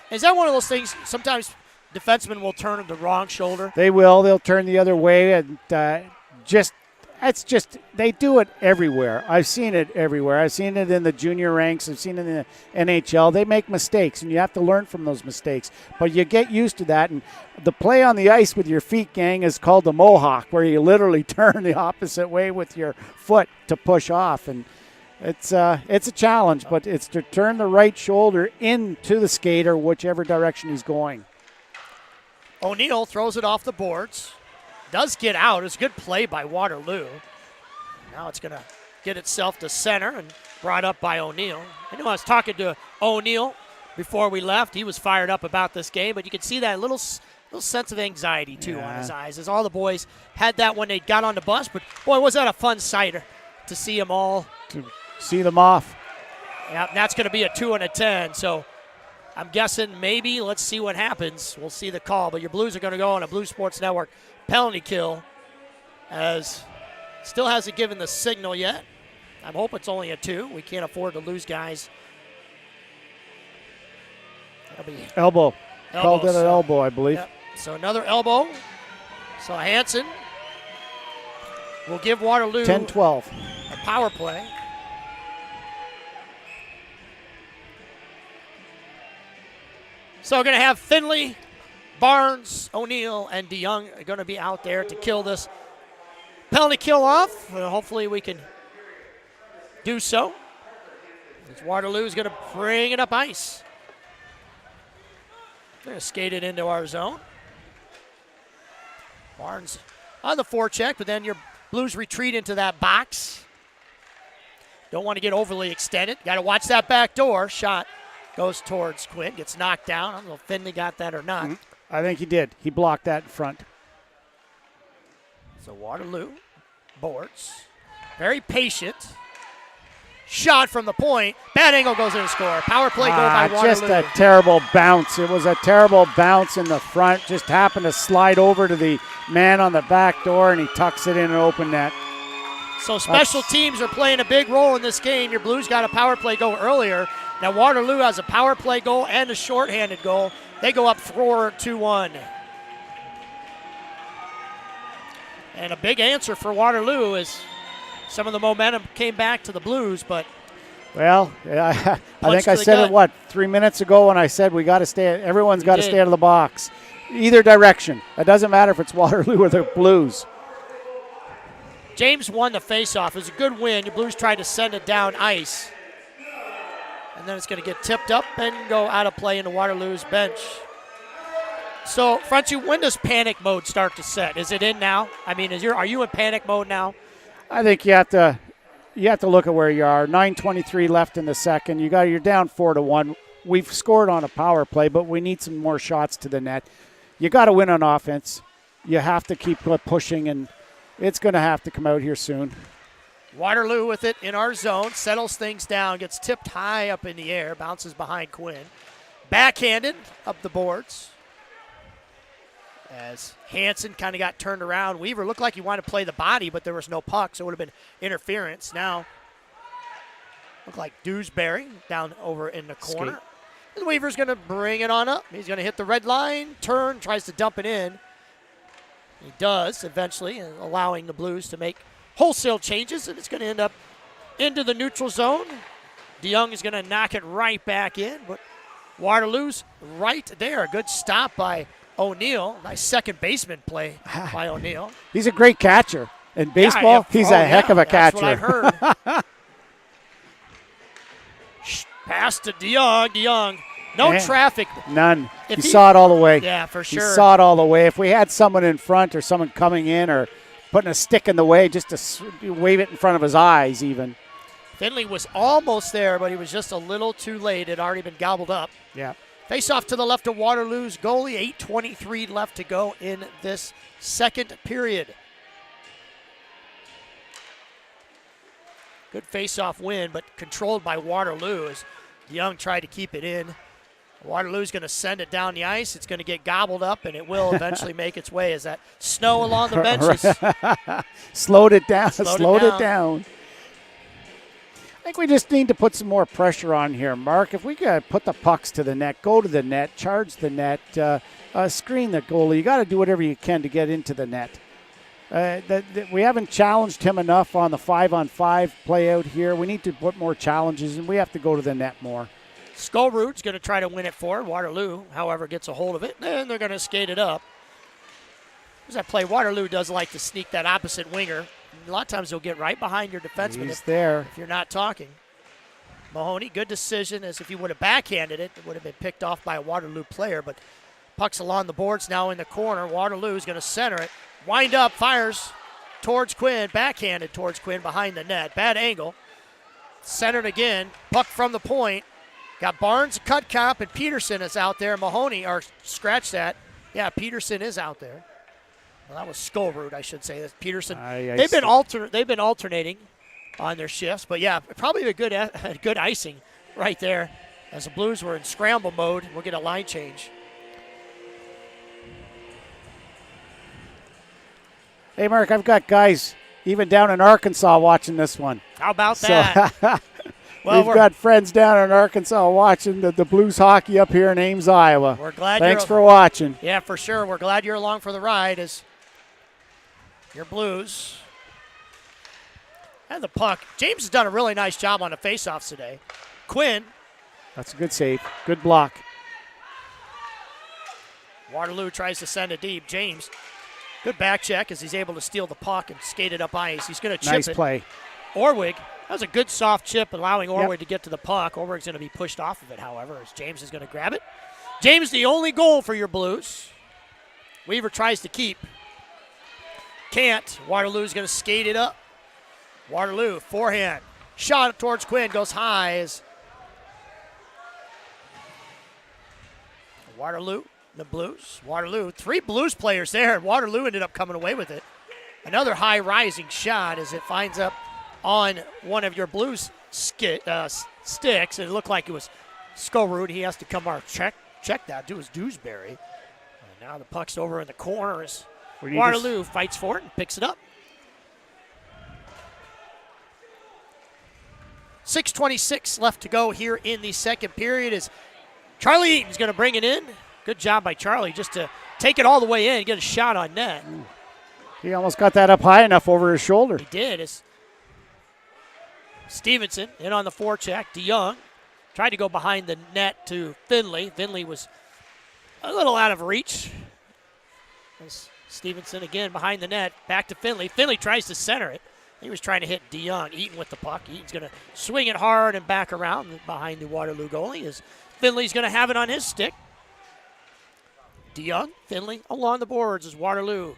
Is that one of those things sometimes defensemen will turn the wrong shoulder? They will. They'll turn the other way, and they do it everywhere. I've seen it everywhere. I've seen it in the junior ranks. I've seen it in the NHL. They make mistakes, and you have to learn from those mistakes. But you get used to that, and the play on the ice with your feet, gang, is called the mohawk, where you literally turn the opposite way with your foot to push off. And it's a challenge, but it's to turn the right shoulder into the skater, whichever direction he's going. O'Neill throws it off the boards. Does get out. It's a good play by Waterloo. Now it's going to get itself to center and brought up by O'Neill. I know I was talking to O'Neill before we left. He was fired up about this game, but you can see that little sense of anxiety, too, on his eyes, as all the boys had that when they got on the bus. But, boy, was that a fun sight to see them all. To see them off. Yeah, that's going to be a 2 and a 10, so I'm guessing maybe let's see what happens. We'll see the call, but your Blues are going to go on a Blue Sports Network penalty kill, as still hasn't given the signal yet. I hope it's only a 2. We can't afford to lose guys. That'll be elbow. Called it an elbow, I believe. Yep. So another elbow. So Hansen will give Waterloo 10-12. a power play. So we're going to have Finley, Barnes, O'Neill, and DeYoung are going to be out there to kill this penalty kill off. Hopefully we can do so. As Waterloo is going to bring it up ice. They're going to skate it into our zone. Barnes on the forecheck, but then your Blues retreat into that box. Don't want to get overly extended. Got to watch that back door. Shot goes towards Quinn. Gets knocked down. I don't know if Finley got that or not. I think he did. He blocked that in front. So Waterloo boards. Very patient. Shot from the point. Bad angle goes in to score. Power play goal by Waterloo. Just a terrible bounce. It was a terrible bounce in the front. Just happened to slide over to the man on the back door, and he tucks it in an open net. So special teams are playing a big role in this game. Your Blues got a power play goal earlier. Now Waterloo has a power play goal and a shorthanded goal. They go up 4-2-1. And a big answer for Waterloo is some of the momentum came back to the Blues, but well, I think I said it 3 minutes ago when I said we got to stay. Everyone's got to stay out of the box, either direction. It doesn't matter if it's Waterloo or the Blues. James won the faceoff. It was a good win. Your Blues tried to send it down ice, and then it's going to get tipped up and go out of play into Waterloo's bench. So, Frenchie, when does panic mode start to set? Is it in now? I mean, are you in panic mode now? I think you have to look at where you are. 9:23 left in the second. You're down 4-1. We've scored on a power play, but we need some more shots to the net. You got to win on offense. You have to keep pushing, and it's going to have to come out here soon. Waterloo with it in our zone, settles things down, gets tipped high up in the air, bounces behind Quinn. Backhanded up the boards. As Hansen kind of got turned around. Weaver looked like he wanted to play the body, but there was no puck, so it would have been interference. Now, looked like Dewsbury down over in the corner. And Weaver's going to bring it on up. He's going to hit the red line, turn, tries to dump it in. He does eventually, allowing the Blues to make wholesale changes, and it's going to end up into the neutral zone. DeYoung is going to knock it right back in, but Waterloo's right there. A good stop by O'Neill. Nice second baseman play by O'Neill. He's a great catcher. In baseball, he's a heck of a catcher. That's what I've heard. Pass to DeYoung. DeYoung. No traffic. None. He saw it all the way. Yeah, for sure. He saw it all the way. If we had someone in front or someone coming in or putting a stick in the way just to wave it in front of his eyes even. Finley was almost there, but he was just a little too late. It had already been gobbled up. Yeah. Face off to the left of Waterloo's goalie. 8:23 left to go in this second period. Good face-off win, but controlled by Waterloo as DeYoung tried to keep it in. Waterloo's going to send it down the ice. It's going to get gobbled up, and it will eventually make its way as that snow along the benches. Slowed it down. Slowed it down. I think we just need to put some more pressure on here, Mark. If we could put the pucks to the net, go to the net, charge the net, screen the goalie, you got to do whatever you can to get into the net. We haven't challenged him enough on the 5-on-5 play out here. We need to put more challenges, and we have to go to the net more. Skullroot's going to try to win it forward. Waterloo, however, gets a hold of it, and they're going to skate it up. There's that play. Waterloo does like to sneak that opposite winger. A lot of times he'll get right behind your defenseman if you're not talking. Mahoney, good decision, as if he would have backhanded it, it would have been picked off by a Waterloo player, but puck's along the boards now in the corner. Waterloo's going to center it. Wind up, fires towards Quinn, backhanded towards Quinn behind the net. Bad angle. Centered again. Puck from the point. Got Barnes, Cutcomp, and Peterson is out there. Mahoney, or scratch that. Yeah, Peterson is out there. Well, that was Skullroot, I should say. That's Peterson. They've been alternating on their shifts, but yeah, probably a good icing right there. As the Blues were in scramble mode, we'll get a line change. Hey, Mark, I've got guys even down in Arkansas watching this one. How about that? Well, we've got friends down in Arkansas watching the Blues hockey up here in Ames, Iowa. We're glad. Thanks for watching. Yeah, for sure. We're glad you're along for the ride as your Blues and the puck. James has done a really nice job on the faceoffs today. Quinn. That's a good save. Good block. Waterloo tries to send it deep. James, good back check as he's able to steal the puck and skate it up ice. He's going to chip it. Nice play. Orwig. That was a good soft chip, allowing Orwig to get to the puck. Orwig's going to be pushed off of it, however, as James is going to grab it. James, the only goal for your Blues. Weaver tries to keep. Can't. Waterloo's going to skate it up. Waterloo, forehand. shot towards Quinn goes high as Waterloo, the Blues. Waterloo, 3 Blues players there, and Waterloo ended up coming away with it. Another high rising shot as it finds up on one of your Blues sticks, and it looked like it was Skorud. He has to come out check that, do his Dewsbury. And now the puck's over in the corner as Waterloo fights for it and picks it up. 6:26 left to go here in the second period as Charlie Eaton's going to bring it in. Good job by Charlie just to take it all the way in and get a shot on net. He almost got that up high enough over his shoulder. He did. It's Stevenson in on the forecheck. DeYoung tried to go behind the net to Finley. Finley was a little out of reach. As Stevenson again behind the net. Back to Finley. Finley tries to center it. He was trying to hit DeYoung. Eaton with the puck. Eaton's going to swing it hard and back around behind the Waterloo goalie as Finley's going to have it on his stick. DeYoung, Finley along the boards as Waterloo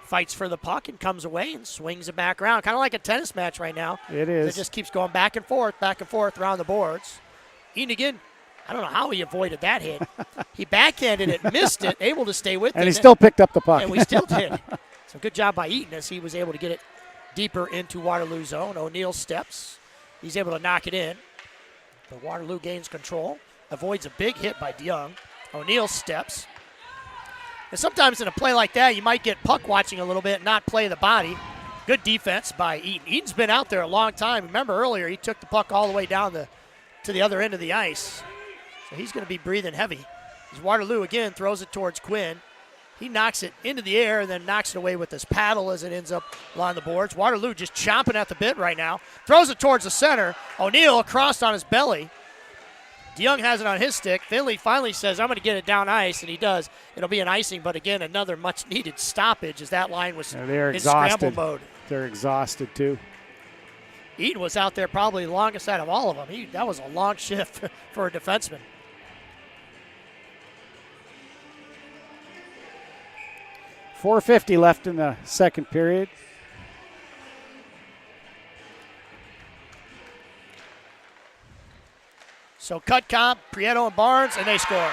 fights for the puck and comes away and swings it back around. Kind of like a tennis match right now. It is. It just keeps going back and forth around the boards. Eaton again, I don't know how he avoided that hit. He backhanded it, missed it, able to stay with it. And he still picked up the puck. And we still did. So good job by Eaton as he was able to get it deeper into Waterloo zone. O'Neill steps. He's able to knock it in. But Waterloo gains control. Avoids a big hit by DeYoung. O'Neill steps. And sometimes in a play like that, you might get puck watching a little bit and not play the body. Good defense by Eaton. Eaton's been out there a long time. Remember earlier, he took the puck all the way down to the other end of the ice. So he's going to be breathing heavy. As Waterloo again throws it towards Quinn. He knocks it into the air and then knocks it away with his paddle as it ends up along the boards. Waterloo just chomping at the bit right now. Throws it towards the center. O'Neill across on his belly. DeYoung has it on his stick. Finley finally says, I'm going to get it down ice, and he does. It'll be an icing, but again, another much-needed stoppage as that line was in scramble mode. They're exhausted, too. Eaton was out there probably the longest out of all of them. That was a long shift for a defenseman. .450 left in the second period. So cut comp, Prieto and Barnes, and they score.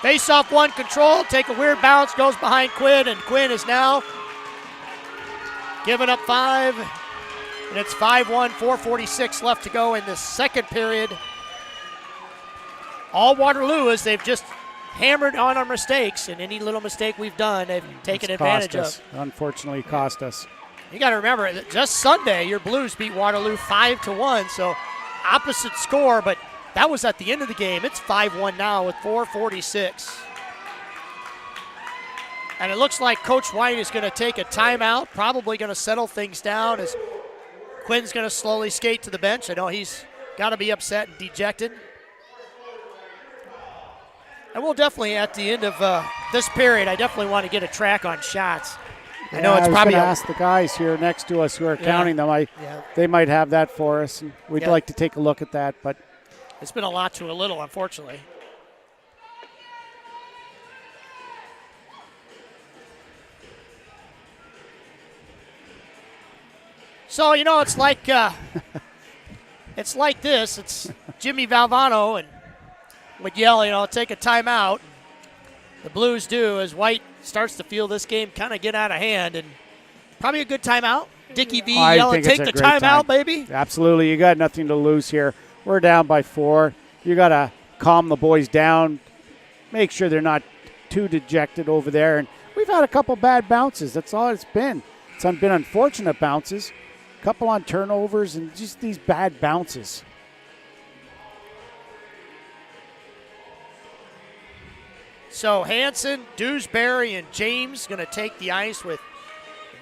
Face-off one, control, take a weird bounce, goes behind Quinn, and Quinn is now giving up 5. And it's 5-1, 4:46 left to go in the second period. All Waterloo is they've just hammered on our mistakes, and any little mistake we've done, they've taken advantage of. Unfortunately, cost us. You got to remember, just Sunday, your Blues beat Waterloo 5-1, so opposite score, but that was at the end of the game. It's 5-1 now with 4:46. And it looks like Coach White is going to take a timeout, probably going to settle things down as Quinn's going to slowly skate to the bench. I know he's got to be upset and dejected. And we'll definitely, at the end of this period, I definitely want to get a track on shots. I know it's probably. I was going to ask the guys here next to us who are counting them. They might have that for us, and we'd like to take a look at that. But it's been a lot to a little, unfortunately. So it's like it's like this. It's Jimmy Valvano and would yell, take a timeout. The Blues do as White starts to feel this game kind of get out of hand, and probably a good timeout. Dickie V yelling, take the timeout, baby. Absolutely. You got nothing to lose here. We're down by 4. You got to calm the boys down, make sure they're not too dejected over there. And we've had a couple bad bounces. That's all it's been. It's been unfortunate bounces, a couple on turnovers, and just these bad bounces. So Hanson, Dewsbury, and James going to take the ice with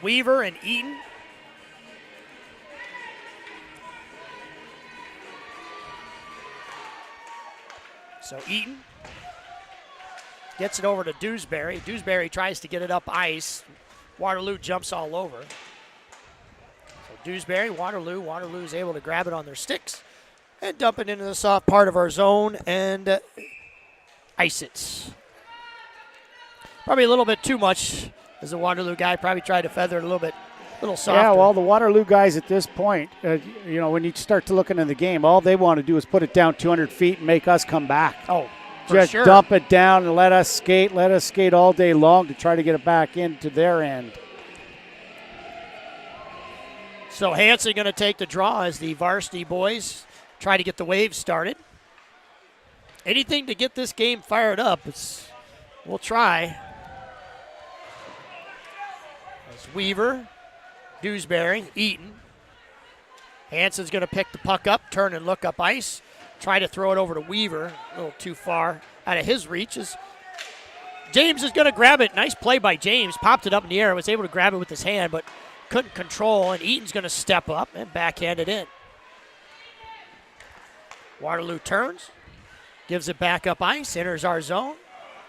Weaver and Eaton. So Eaton gets it over to Dewsbury. Dewsbury tries to get it up ice. Waterloo jumps all over. So Dewsbury, Waterloo is able to grab it on their sticks and dump it into the soft part of our zone and ice it. Probably a little bit too much as a Waterloo guy. Probably tried to feather it a little little softer. Yeah, well, the Waterloo guys at this point, when you start to look into the game, all they want to do is put it down 200 feet and make us come back. Oh, just sure. dump it down and let us skate all day long to try to get it back into their end. So Hanson going to take the draw as the varsity boys try to get the wave started. Anything to get this game fired up, we'll try. It's Weaver, Dewsbury, Eaton. Hanson's going to pick the puck up, turn and look up ice. Try to throw it over to Weaver, a little too far out of his reach. James is going to grab it. Nice play by James. Popped it up in the air, was able to grab it with his hand, but couldn't control, and Eaton's going to step up and backhand it in. Waterloo turns, gives it back up ice, enters our zone,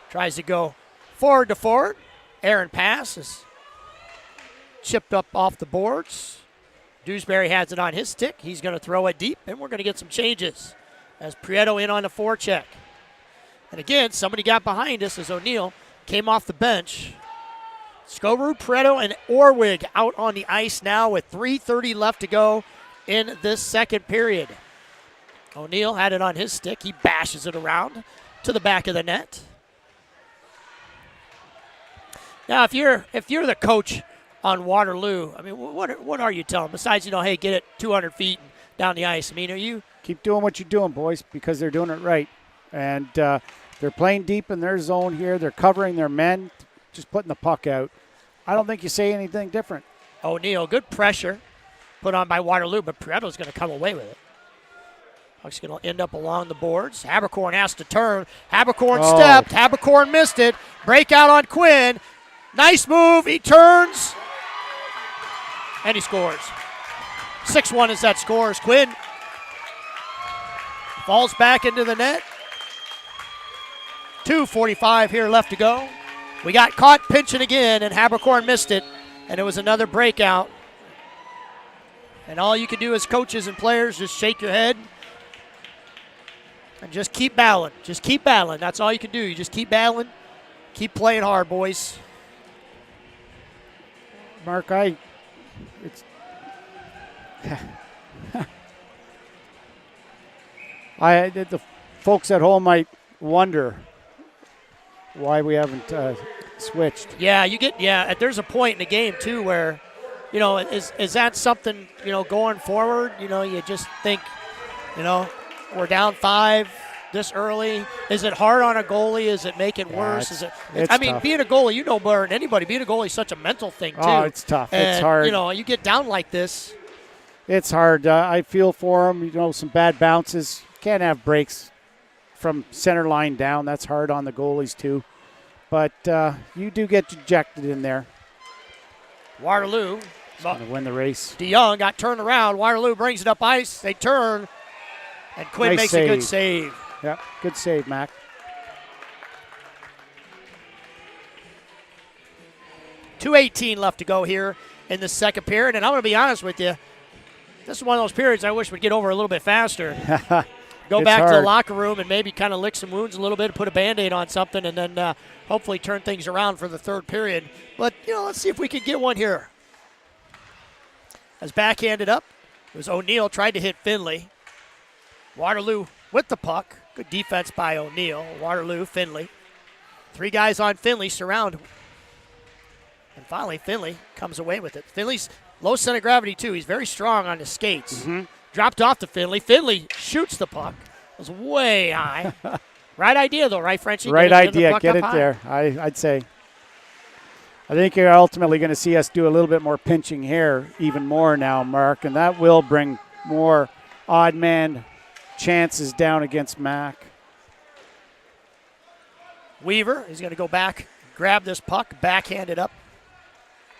tries to go forward to forward. Aaron pass is chipped up off the boards. Dewsbury has it on his stick. He's going to throw it deep, and we're going to get some changes as Prieto in on the forecheck. And again, somebody got behind us as O'Neill came off the bench. Scobrew, Prieto, and Orwig out on the ice now with 3:30 left to go in this second period. O'Neill had it on his stick. He bashes it around to the back of the net. Now, if you're the coach on Waterloo, I mean, what are you telling them? Besides, hey, get it 200 feet down the ice. I mean, are you? Keep doing what you're doing, boys, because they're doing it right. And they're playing deep in their zone here. They're covering their men, just putting the puck out. I don't think you say anything different. O'Neill, good pressure put on by Waterloo, but Prieto's going to come away with it. Puck's going to end up along the boards. Habercorn has to turn. Habercorn stepped. Habercorn missed it. Breakout on Quinn. Nice move. He turns. And he scores. 6-1 is that scores. Quinn falls back into the net. 2:45 here left to go. We got caught pinching again, and Habercorn missed it, and it was another breakout. And all you can do as coaches and players, just shake your head and just keep battling. Just keep battling. That's all you can do. You just keep battling. Keep playing hard, boys. Mark, the folks at home might wonder why we haven't switched. Yeah, there's a point in the game, too, where, is that something, going forward? You just think, we're down 5 this early. Is it hard on a goalie? Is it make it worse? It's being a goalie, more than anybody, being a goalie is such a mental thing, too. Oh, it's tough. And, it's hard. You get down like this. It's hard. I feel for them, some bad bounces. Can't have breaks from center line down. That's hard on the goalies, too. But you do get ejected in there. Waterloo. Going to win the race. DeYoung got turned around. Waterloo brings it up ice. They turn. And Quinn makes a good save. Yep, good save, Mac. .218 left to go here in the second period. And I'm going to be honest with you. This is one of those periods I wish would get over a little bit faster. Go back to the locker room and maybe kind of lick some wounds a little bit, put a Band-Aid on something, and then hopefully turn things around for the third period. But, let's see if we can get one here. As backhanded up, it was O'Neill tried to hit Finley. Waterloo with the puck. Good defense by O'Neill. Waterloo, Finley. 3 guys on Finley surround. And finally, Finley comes away with it. Finley's low center of gravity, too. He's very strong on his skates. Mm-hmm. Dropped off to Finley. Finley shoots the puck. It was way high. Right idea, though, right, Frenchie? Right idea. Get it high. there, I'd say. I think you're ultimately going to see us do a little bit more pinching here, even more now, Mark, and that will bring more odd man chances down against Mac. Weaver is going to go back, grab this puck, backhand it up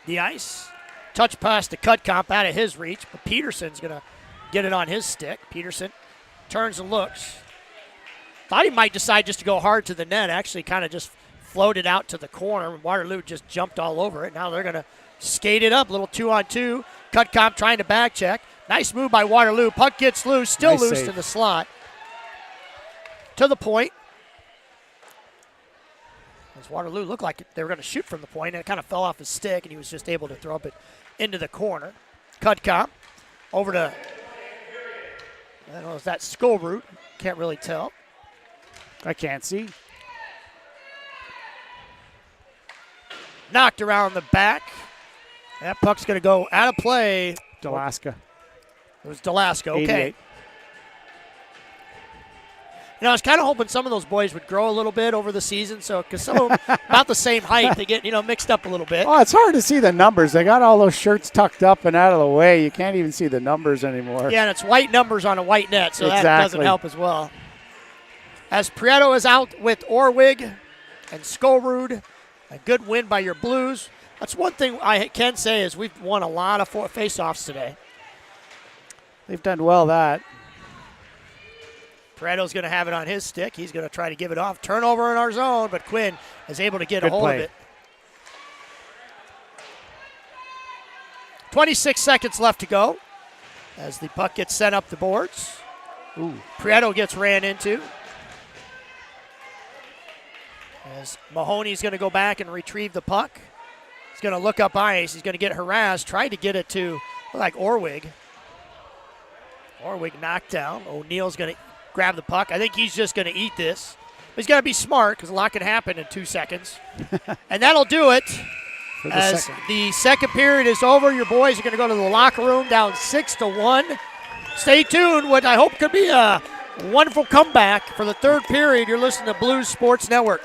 the ice. Touch pass to Cutcomp out of his reach, but Peterson's going to get it on his stick. Peterson turns and looks. Thought he might decide just to go hard to the net. Actually kind of just floated out to the corner. Waterloo just jumped all over it. Now they're going to skate it up. Little 2-on-2. Cutcomp trying to back check. Nice move by Waterloo. Puck gets loose. Still nice loose save. in the slot. To the point. As Waterloo looked like they were going to shoot from the point, and it kind of fell off his stick, and he was just able to throw up it into the corner. Cutcom over to, I don't know, is that Scobroot? Can't really tell. I can't see. Knocked around the back. That puck's going to go out of play. Delaska. It was Delasco. Okay. 88. I was kind of hoping some of those boys would grow a little bit over the season, so because some of them about the same height, they get mixed up a little bit. Oh, it's hard to see the numbers. They got all those shirts tucked up and out of the way. You can't even see the numbers anymore. Yeah, and it's white numbers on a white net, so exactly. That doesn't help as well. As Prieto is out with Orwig and Skorud, a good win by your Blues. That's one thing I can say is we've won a lot of face-offs today. They've done well that. Pareto's going to have it on his stick. He's going to try to give it off. Turnover in our zone, but Quinn is able to get a hold of it. 26 seconds left to go as the puck gets sent up the boards. Ooh. Prieto gets ran into. As Mahoney's going to go back and retrieve the puck. He's going to look up ice. He's going to get harassed. Tried to get it to, like, Orwig. Orwig knocked down. O'Neill's going to grab the puck. I think he's just going to eat this. But he's got to be smart because a lot can happen in 2 seconds. And that'll do it. As the second period is over, your boys are going to go to the locker room down 6-1. Stay tuned. What I hope could be a wonderful comeback for the third period. You're listening to Blues Sports Network.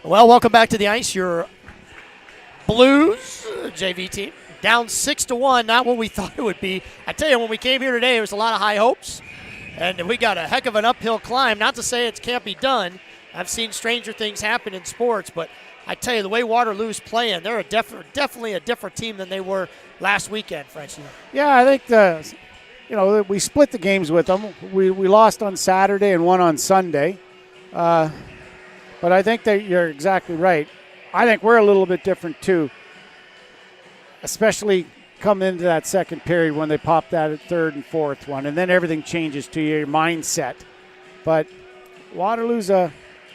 Well, welcome back to the ice. Your Blues JV team down 6-1. Not what we thought it would be. I tell you, when we came here today, there was a lot of high hopes, and we got a heck of an uphill climb. Not to say it can't be done. I've seen stranger things happen in sports, but I tell you, the way Waterloo's playing, they're definitely a different team than they were last weekend, Frenchie. Yeah, I think we split the games with them. We lost on Saturday and won on Sunday. But I think that you're exactly right. I think we're a little bit different too, especially coming into that second period when they pop that third and fourth one, and then everything changes to your mindset. But Waterloo's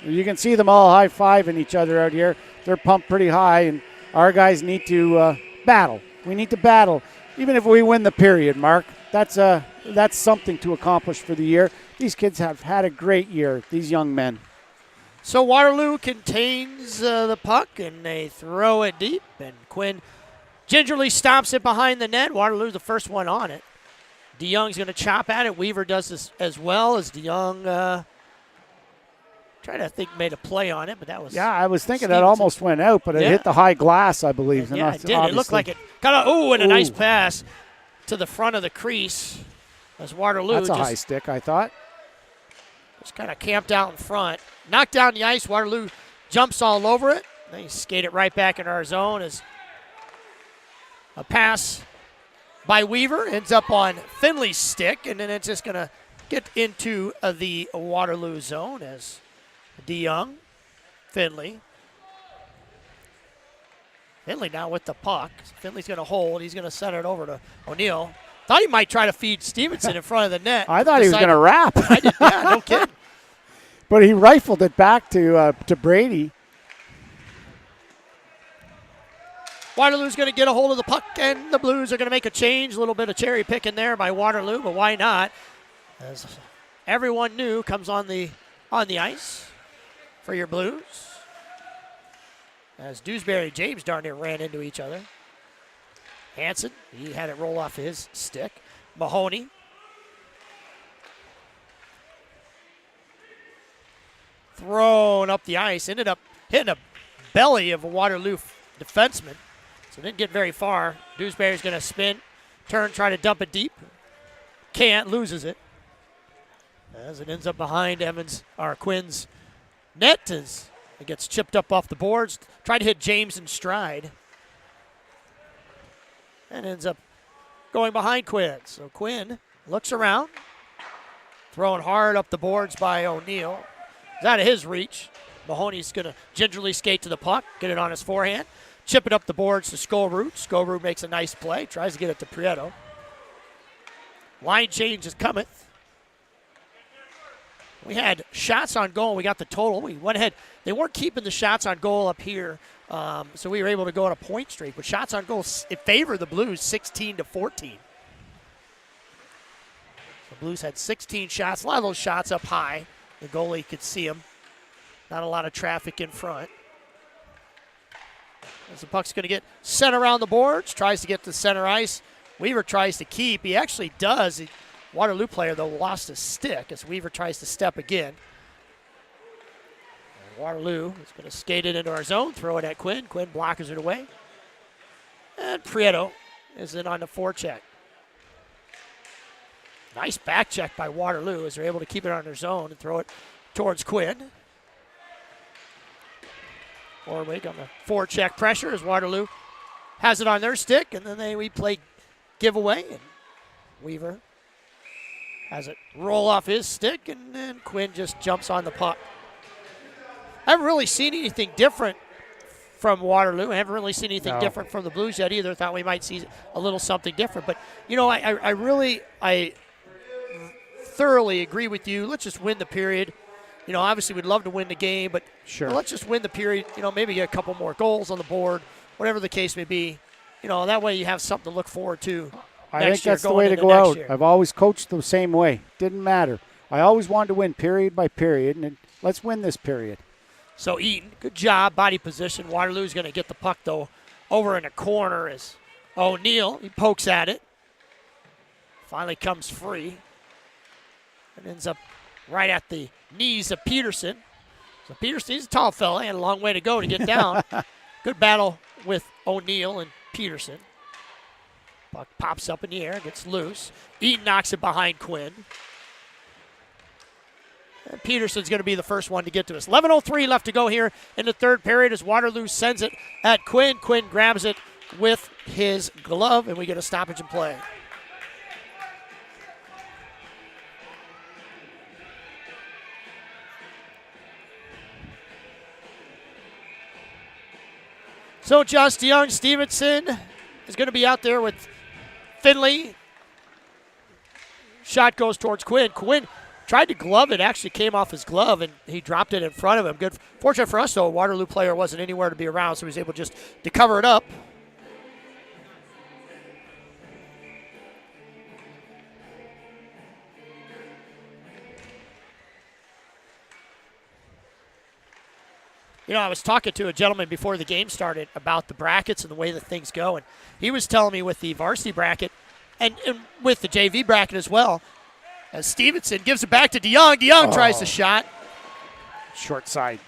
you can see them all high-fiving each other out here. They're pumped pretty high, and our guys need to battle. We need to battle. Even if we win the period, Mark, that's something to accomplish for the year. These kids have had a great year, these young men. So Waterloo contains the puck, and they throw it deep, and Quinn gingerly stops it behind the net. Waterloo's the first one on it. DeYoung's going to chop at it. Weaver does this as well as DeYoung trying to think made a play on it, but that was I was thinking Stevenson. That almost went out, but it hit the high glass, I believe. Yeah, it did. It looked like it got a nice pass to the front of the crease as Waterloo. That's a high stick, I thought. Just kind of camped out in front. Knocked down the ice. Waterloo jumps all over it. They skate it right back in our zone as a pass by Weaver ends up on Finley's stick, and then it's just going to get into the Waterloo zone as DeYoung, Finley now with the puck. Finley's going to hold. He's going to send it over to O'Neill. Thought he might try to feed Stevenson in front of the net. I thought he was going to wrap. I did, yeah, no kidding. But he rifled it back to Brady. Waterloo's going to get a hold of the puck, and the Blues are going to make a change. A little bit of cherry picking there by Waterloo, but why not? As everyone new comes on the ice for your Blues. As Dewsbury and James darn near ran into each other. Hansen, he had it roll off his stick. Mahoney. Thrown up the ice, ended up hitting a belly of a Waterloo defenseman. So didn't get very far. Dewsbury's going to spin, turn, try to dump it deep. Can't, loses it. As it ends up behind Quinn's net as it gets chipped up off the boards. Tried to hit James in stride. And ends up going behind Quinn. So Quinn looks around. Thrown hard up the boards by O'Neill. It's out of his reach. Mahoney's going to gingerly skate to the puck, get it on his forehand. Chip it up the boards to Skolroot. Skolroot makes a nice play, tries to get it to Prieto. Line change is cometh. We had shots on goal. We got the total. We went ahead. They weren't keeping the shots on goal up here, so we were able to go on a point streak. But shots on goal, it favored the Blues 16-14. The Blues had 16 shots. A lot of those shots up high. The goalie could see them. Not a lot of traffic in front. As the puck's going to get sent around the boards, tries to get to center ice. Weaver tries to keep. He actually does. Waterloo player, though, lost his stick as Weaver tries to step again. And Waterloo is going to skate it into our zone, throw it at Quinn. Quinn blockers it away. And Prieto is in on the forecheck. Nice back check by Waterloo as they're able to keep it on their zone and throw it towards Quinn. Orwig on the forecheck pressure as Waterloo has it on their stick, and then we play giveaway, and Weaver has it roll off his stick, and then Quinn just jumps on the puck. I haven't really seen anything different from Waterloo. I haven't really seen anything different from the Blues yet either. Thought we might see a little something different. But, I thoroughly agree with you. Let's just win the period. Obviously we'd love to win the game, but let's just win the period. Maybe get a couple more goals on the board, whatever the case may be. That way you have something to look forward to. I think that's the way to go out. I've always coached the same way. Didn't matter. I always wanted to win period by period, and let's win this period. So Eaton, good job, body position. Waterloo's going to get the puck, though, over in the corner as O'Neill, he pokes at it. Finally comes free and ends up right at the knees of Peterson. So Peterson's a tall fella. He had a long way to go to get down. Good battle with O'Neal and Peterson. Puck pops up in the air, gets loose. Eaton knocks it behind Quinn. And Peterson's going to be the first one to get to us. 11:03 left to go here in the third period as Waterloo sends it at Quinn. Quinn grabs it with his glove, and we get a stoppage in play. So Josh DeYoung Stevenson is going to be out there with Finley. Shot goes towards Quinn. Quinn tried to glove it, actually came off his glove, and he dropped it in front of him. Good. Fortunate for us, though, a Waterloo player wasn't anywhere to be around, so he was able just to cover it up. You know, I was talking to a gentleman before the game started about the brackets and the way that things go, and he was telling me with the varsity bracket and with the JV bracket as well, as Stevenson gives it back to DeYoung. DeYoung tries the shot. Short side.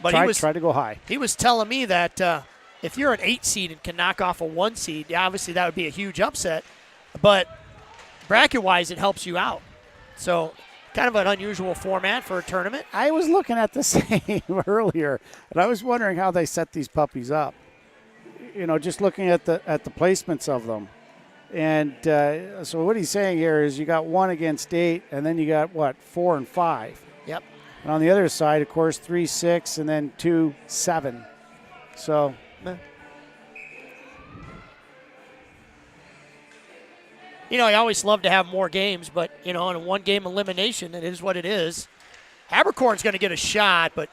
But tried to go high. He was telling me that if you're an 8 seed and can knock off a 1 seed, yeah, obviously that would be a huge upset. But bracket-wise, it helps you out. So kind of an unusual format for a tournament. I was looking at the same earlier, and I was wondering how they set these puppies up. You know, just looking at the placements of them. And so what he's saying here is you got 1 against 8, and then you got, 4 and 5. Yep. And on the other side, of course, 3, 6, and then 2, 7. So. You know, I always love to have more games, but, you know, in a one-game elimination, it is what it is. Habercorn's going to get a shot, but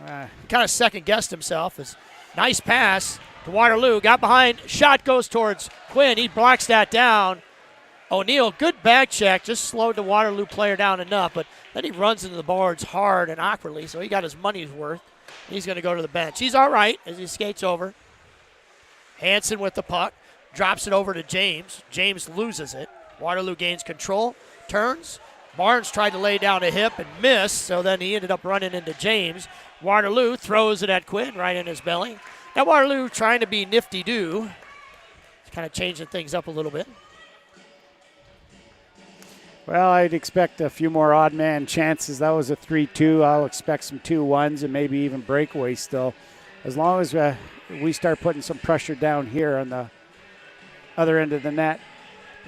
kind of second-guessed himself. It's nice pass to Waterloo. Got behind. Shot goes towards Quinn. He blocks that down. O'Neal, good back check. Just slowed the Waterloo player down enough, but then he runs into the boards hard and awkwardly, so he got his money's worth. He's going to go to the bench. He's all right as he skates over. Hansen with the puck. Drops it over to James. James loses it. Waterloo gains control. Turns. Barnes tried to lay down a hip and missed, so then he ended up running into James. Waterloo throws it at Quinn right in his belly. Now Waterloo trying to be nifty-do. Kind of changing things up a little bit. Well, I'd expect a few more odd man chances. That was a 3-2. I'll expect some 2-1s and maybe even breakaways still. As long as we start putting some pressure down here on the other end of the net.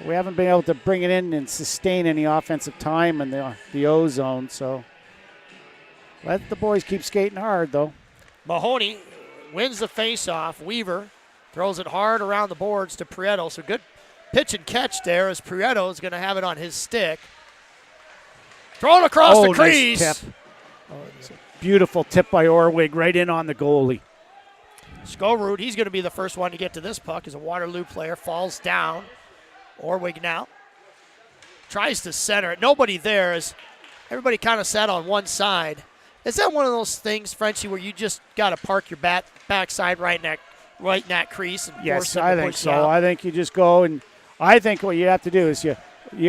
We haven't been able to bring it in and sustain any offensive time in the O zone, so let the boys keep skating hard, though. Mahoney wins the face-off. Weaver throws it hard around the boards to Prieto, so good pitch and catch there as Prieto is going to have it on his stick. Thrown across the crease. Nice tip. Beautiful tip by Orwig right in on the goalie. Skorud, he's going to be the first one to get to this puck as a Waterloo player falls down. Orwig now tries to center it. Nobody there as everybody kind of sat on one side. Is that one of those things, Frenchie, where you just got to park your backside right in that crease? And yes, force them I to think push so. out? I think you just go, and I think what you have to do is you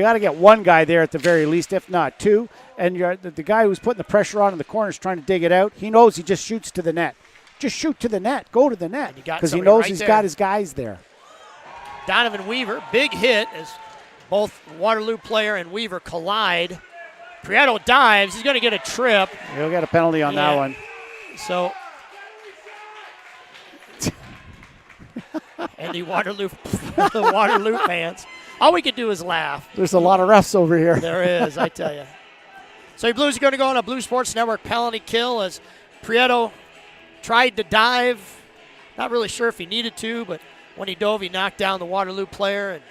got to get one guy there at the very least, if not 2. And the guy who's putting the pressure on in the corner is trying to dig it out. He knows he just shoots to the net. Just shoot to the net. Go to the net. Because he knows he's got his guys there. Donovan Weaver, big hit as both Waterloo player and Weaver collide. Prieto dives. He's going to get a trip. He'll get a penalty on that one. So, and the Waterloo fans, all we could do is laugh. There's a lot of refs over here. There is, I tell you. So the Blues are going to go on a Blue Sports Network penalty kill as Prieto tried to dive. Not really sure if he needed to, but when he dove, he knocked down the Waterloo player. And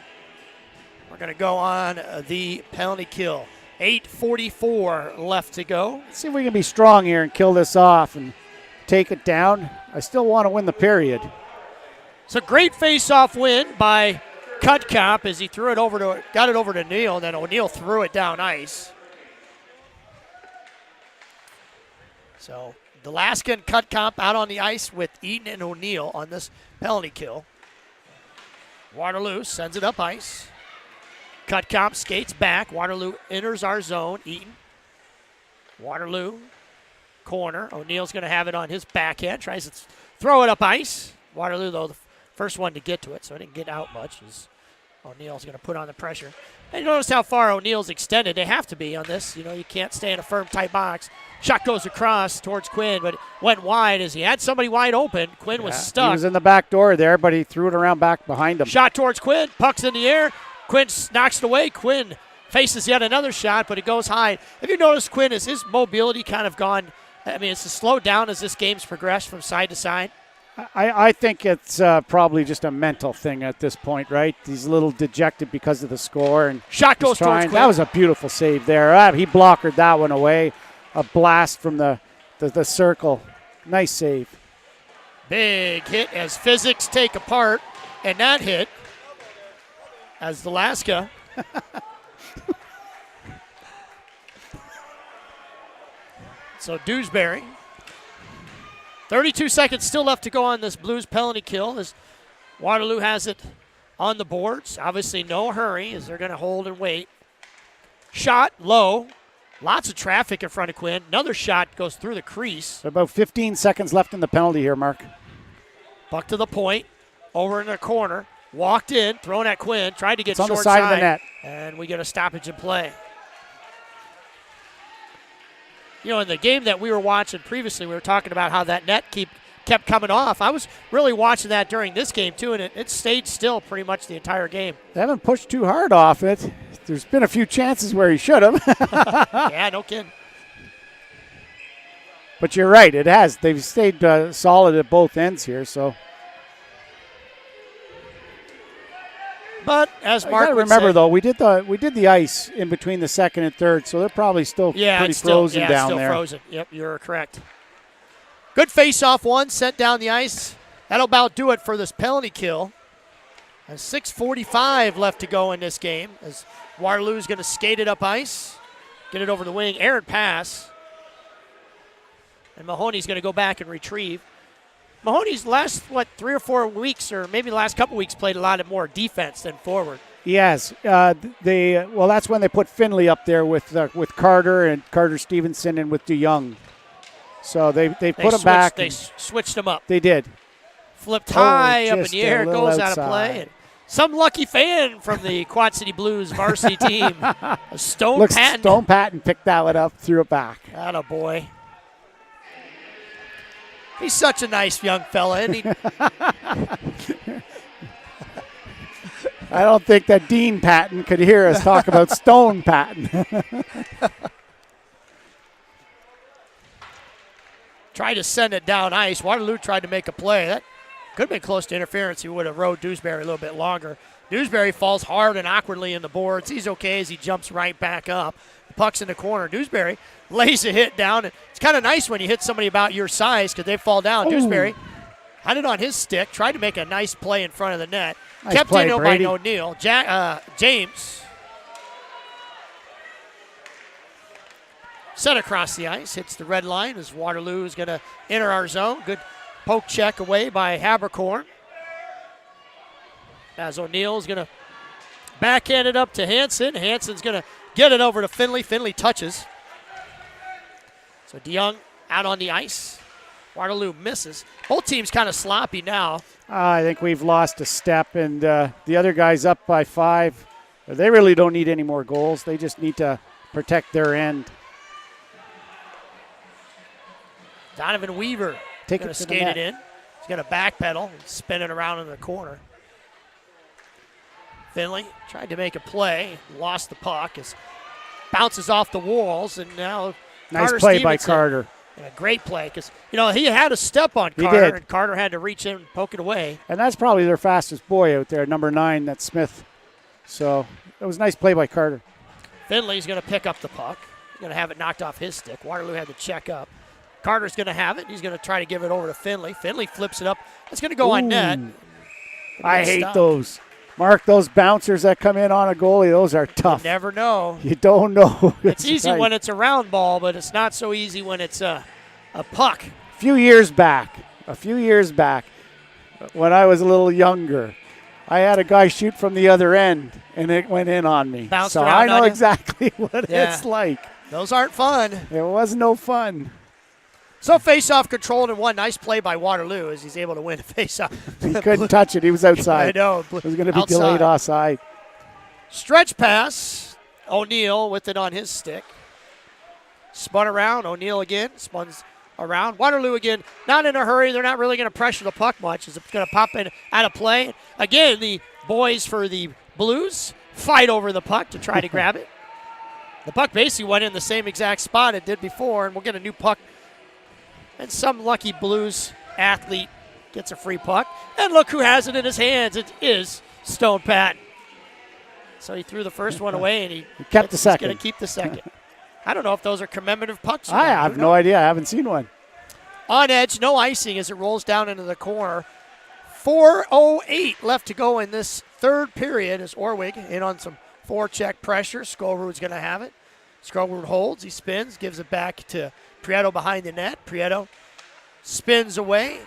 we're going to go on the penalty kill. 8:44 left to go. Let's see if we can be strong here and kill this off and take it down. I still want to win the period. It's a great face-off win by Cutcomp as he got it over to Neal, and then O'Neal threw it down ice. So Delasca and Cutcomp out on the ice with Eaton and O'Neal on this penalty kill. Waterloo sends it up ice. Cutcomp skates back. Waterloo enters our zone. Eaton. Waterloo corner. O'Neill's going to have it on his backhand. Tries to throw it up ice. Waterloo, though, the first one to get to it, so it didn't get out much. As O'Neill's going to put on the pressure. And notice how far O'Neill's extended. They have to be on this. You know, you can't stay in a firm, tight box. Shot goes across towards Quinn, but went wide as he had somebody wide open. Quinn was stuck. He was in the back door there, but he threw it around back behind him. Shot towards Quinn. Puck's in the air. Quinn knocks it away. Quinn faces yet another shot, but it goes high. Have you noticed, Quinn, is his mobility kind of gone? I mean, it's slowed down as this game's progressed from side to side? I think it's probably just a mental thing at this point, right? He's a little dejected because of the score. And shot goes towards Quinn. That was a beautiful save there. He blockered that one away. A blast from the circle. Nice save. Big hit as physics take apart. And that hit as the Alaska. So Dewsbury. 32 seconds still left to go on this Blues penalty kill as Waterloo has it on the boards. Obviously no hurry as they're going to hold and wait. Shot low. Lots of traffic in front of Quinn. Another shot goes through the crease. About 15 seconds left in the penalty here, Mark. Puck to the point. Over in the corner. Walked in, thrown at Quinn. Tried to get short on the side of the net. And we get a stoppage in play. You know, in the game that we were watching previously, we were talking about how that net kept coming off. I was really watching that during this game, too, and it stayed still pretty much the entire game. They haven't pushed too hard off it. There's been a few chances where he should have. Yeah, no kidding. But you're right, it has. They've stayed solid at both ends here, so. But as Mark would remember say, though, we did the ice in between the second and third, so they're probably still pretty frozen down still there. Frozen. Yep, you're correct. Good face-off one sent down the ice. That'll about do it for this penalty kill. And 6:45 left to go in this game as Waterloo's going to skate it up ice, get it over the wing, errant pass, and Mahoney's going to go back and retrieve. Mahoney's last, 3 or 4 weeks, or maybe the last couple weeks, played a lot more defense than forward. Yes. That's when they put Finley up there with Carter and Carter Stevenson and with DeYoung. So they put him back. They switched him up. They did. Flipped high up in the air, goes outside. out of play. And some lucky fan from the Quad City Blues varsity team, Stone Patton picked that one up, threw it back. Atta boy. He's such a nice young fella, isn't he? I don't think that Dean Patton could hear us talk about Stone Patton. Tried to send it down ice. Waterloo tried to make a play. That could have been close to interference. He would have rode Dewsbury a little bit longer. Dewsbury falls hard and awkwardly in the boards. He's okay as he jumps right back up. The puck's in the corner. Dewsbury lays a hit down. It's kind of nice when you hit somebody about your size because they fall down. Ooh. Dewsbury had it on his stick, tried to make a nice play in front of the net. Nice Kept play, in by Brady. O'Neill. James set across the ice, hits the red line as Waterloo is going to enter our zone. Good poke check away by Habercorn. As O'Neill is going to backhand it up to Hansen. Hansen's going to get it over to Finley. Finley touches. So DeYoung out on the ice. Waterloo misses. Both teams kind of sloppy now. I think we've lost a step, and the other guy's up by 5. They really don't need any more goals. They just need to protect their end. Donovan Weaver going to skate it in. He's going to backpedal and spin it around in the corner. Finley tried to make a play, lost the puck. It bounces off the walls, and now nice Carter play Stevenson, by Carter. A great play because, he had a step on Carter, and Carter had to reach in and poke it away. And that's probably their fastest boy out there, number 9, that's Smith. So it was a nice play by Carter. Finley's going to pick up the puck. He's going to have it knocked off his stick. Waterloo had to check up. Carter's going to have it. He's going to try to give it over to Finley. Finley flips it up. It's going to go on net. I hate those. Mark, those bouncers that come in on a goalie, those are tough. You never know. You don't know. It's easy when it's a round ball, but it's not so easy when it's a puck. A few years back, when I was a little younger, I had a guy shoot from the other end, and it went in on me. Bounced so around I know on exactly what it's like. Those aren't fun. It was no fun. So face-off controlled and one. Nice play by Waterloo as he's able to win a face-off. He couldn't touch it. He was outside. I know. It was going to be delayed offside. Stretch pass. O'Neal with it on his stick. Spun around. O'Neal again. Spuns around. Waterloo again. Not in a hurry. They're not really going to pressure the puck much. It's going to pop in out of play. Again, the boys for the Blues fight over the puck to try to grab it. The puck basically went in the same exact spot it did before, and we'll get a new puck. And some lucky Blues athlete gets a free puck. And look who has it in his hands. It is Stone Patton. So he threw the first one away, and he kept the second. He's going to keep the second. I don't know if those are commemorative pucks. I have no idea. I haven't seen one. On edge, no icing as it rolls down into the corner. 4:08 left to go in this third period as Orwig in on some forecheck pressure. Skolrud's going to have it. Skolrud holds. He spins, gives it back to Prieto behind the net. Prieto spins away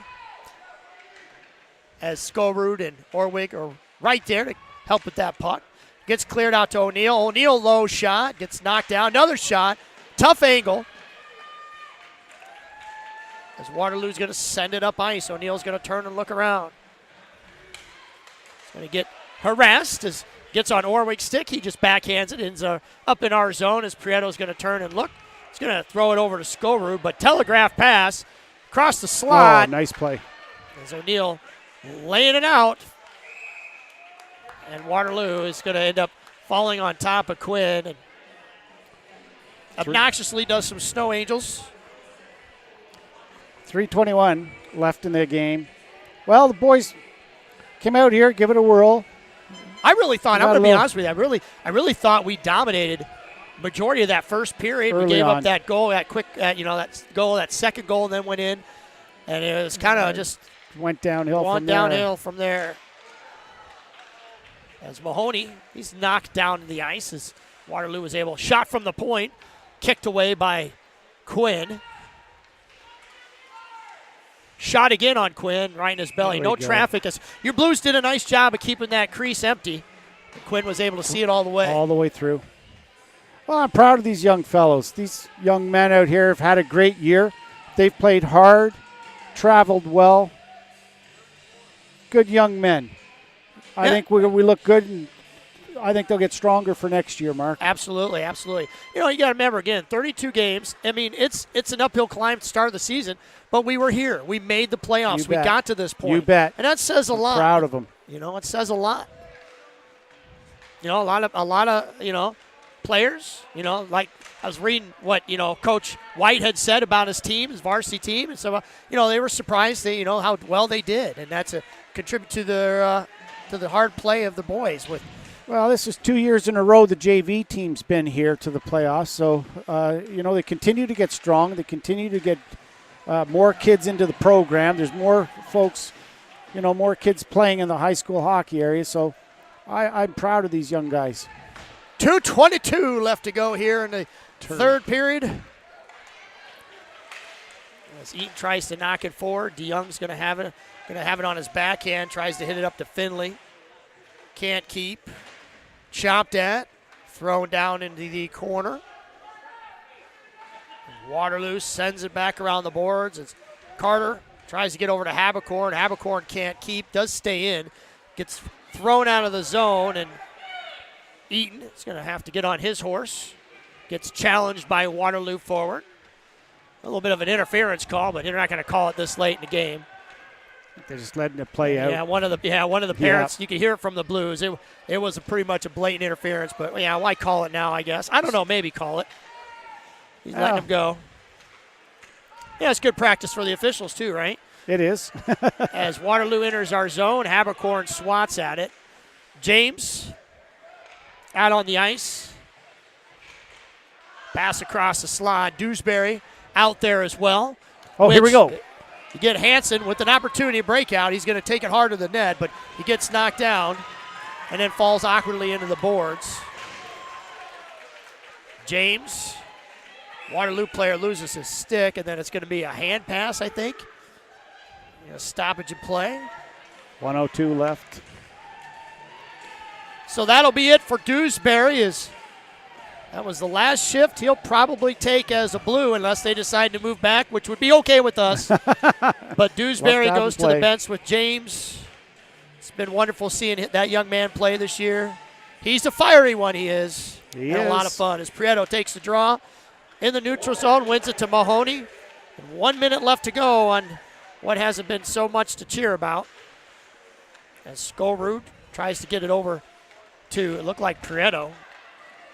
as Skolrud and Orwig are right there to help with that puck. Gets cleared out to O'Neal. O'Neal low shot. Gets knocked down. Another shot. Tough angle. As Waterloo's going to send it up ice. O'Neal's going to turn and look around. He's going to get harassed as gets on Orwig's stick. He just backhands it. Ends up in our zone as Prieto's going to turn and look. He's going to throw it over to Skolrud, but telegraph pass across the slot. Oh, nice play. As O'Neal laying it out. And Waterloo is going to end up falling on top of Quinn and obnoxiously does some snow angels. 3:21 left in the game. Well, the boys came out here, give it a whirl. I really thought, I'm going to be honest with you, I really thought we dominated majority of that first period. We gave up that goal, that quick, that goal, that second goal, and then went in. And it was kind of just went downhill from there. As Mahoney, he's knocked down to the ice as Waterloo was able. Shot from the point, kicked away by Quinn. Shot again on Quinn, right in his belly. No traffic. As your Blues did a nice job of keeping that crease empty. Quinn was able to see it all the way. All the way through. Well, I'm proud of these young fellows. These young men out here have had a great year. They've played hard, traveled well. Good young men. I think we look good, and I think they'll get stronger for next year, Mark. Absolutely, absolutely. You know, you got to remember, again, 32 games. I mean, it's an uphill climb to start the season, but we were here. We made the playoffs. We got to this point. You bet. And that says a lot. Proud of them. You know, it says a lot. You know, a lot of players, like I was reading what, Coach White had said about his team, his varsity team, and so, they were surprised how well they did, and that's a contribute to the hard play of the boys. Well, this is 2 years in a row the JV team's been here to the playoffs, so, they continue to get strong. They continue to get more kids into the program. There's more folks, more kids playing in the high school hockey area, so I'm proud of these young guys. 2:22 left to go here in the third period. As Eaton tries to knock it forward, DeYoung's going to have it on his backhand, tries to hit it up to Finley. Can't keep. Chopped at, thrown down into the corner. Waterloo sends it back around the boards as Carter tries to get over to Habercorn. Habercorn can't keep, does stay in, gets thrown out of the zone, and Eaton is going to have to get on his horse. Gets challenged by Waterloo forward. A little bit of an interference call, but they're not going to call it this late in the game. They're just letting it play out. Yeah, one of the parents, you can hear it from the Blues. It was pretty much a blatant interference, but why call it now, I guess? I don't know, maybe call it. He's letting him go. Yeah, it's good practice for the officials too, right? It is. As Waterloo enters our zone, Habercorn swats at it. James out on the ice. Pass across the slot. Dewsbury out there as well. Oh, here we go. You get Hansen with an opportunity to break out. He's going to take it hard to the net, but he gets knocked down and then falls awkwardly into the boards. James, Waterloo player, loses his stick, and then it's going to be a hand pass, I think. Stoppage in play. 1:02 left. So that'll be it for Dewsbury as That was the last shift he'll probably take as a Blue unless they decide to move back, which would be okay with us. But Dewsbury goes to the bench with James. It's been wonderful seeing that young man play this year. He's a fiery one, he is. He and is. A lot of fun as Prieto takes the draw in the neutral zone, wins it to Mahoney. And 1 minute left to go on what hasn't been so much to cheer about. As Skolrud tries to get it over to, it looked like Prieto.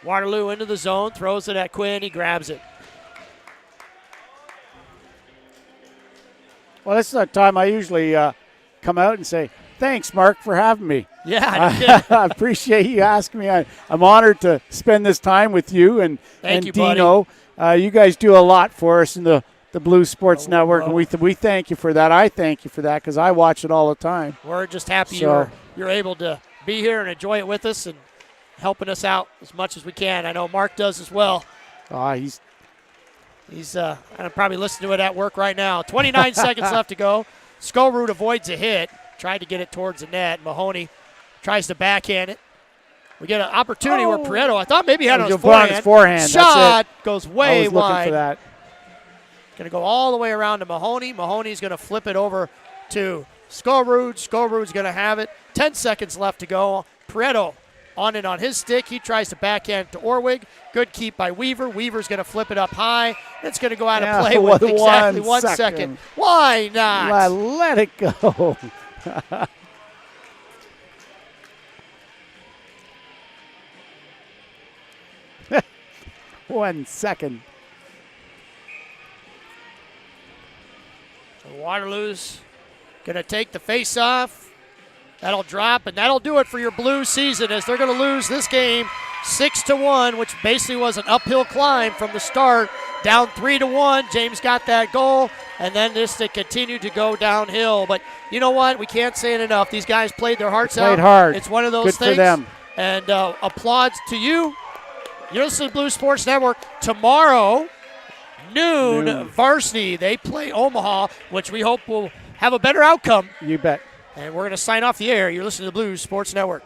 Waterloo into the zone, throws it at Quinn, he grabs it. Well, this is a time I usually come out and say, thanks, Mark, for having me. Yeah, I appreciate you asking me. I'm honored to spend this time with you and Thank you, Dino. You guys do a lot for us in the Blue Sports Network, and we thank you for that. I thank you for that because I watch it all the time. We're just happy So- you're able to be here and enjoy it with us and helping us out as much as we can. I know Mark does as well. He's I'm probably listening to it at work right now. 29 seconds left to go. Skolrud avoids a hit. Tried to get it towards the net. Mahoney tries to backhand it. We get an opportunity where Prieto, I thought maybe he had it on his forehand. Shot goes way I was looking wide. for that. Going to go all the way around to Mahoney. Mahoney's going to flip it over to Skolrud. Skolrud's going to have it. 10 seconds left to go. Prieto on it on his stick. He tries to backhand to Orwig. Good keep by Weaver. Weaver's going to flip it up high. It's going to go out of play with exactly 1 second. Why not? Let it go. 1 second. Waterloo's going to take the face-off. That'll drop, and that'll do it for your Blue season as they're going to lose this game 6-1, which basically was an uphill climb from the start. Down 3-1. James got that goal, and then this to continue to go downhill. But you know what? We can't say it enough. These guys played their hearts out. Played hard. It's one of those Good things. for them. And applauds to you. You're listening to Blue Sports Network. Tomorrow, noon, varsity. They play Omaha, which we hope will have a better outcome. You bet. And we're going to sign off the air. You're listening to Blue Sports Network.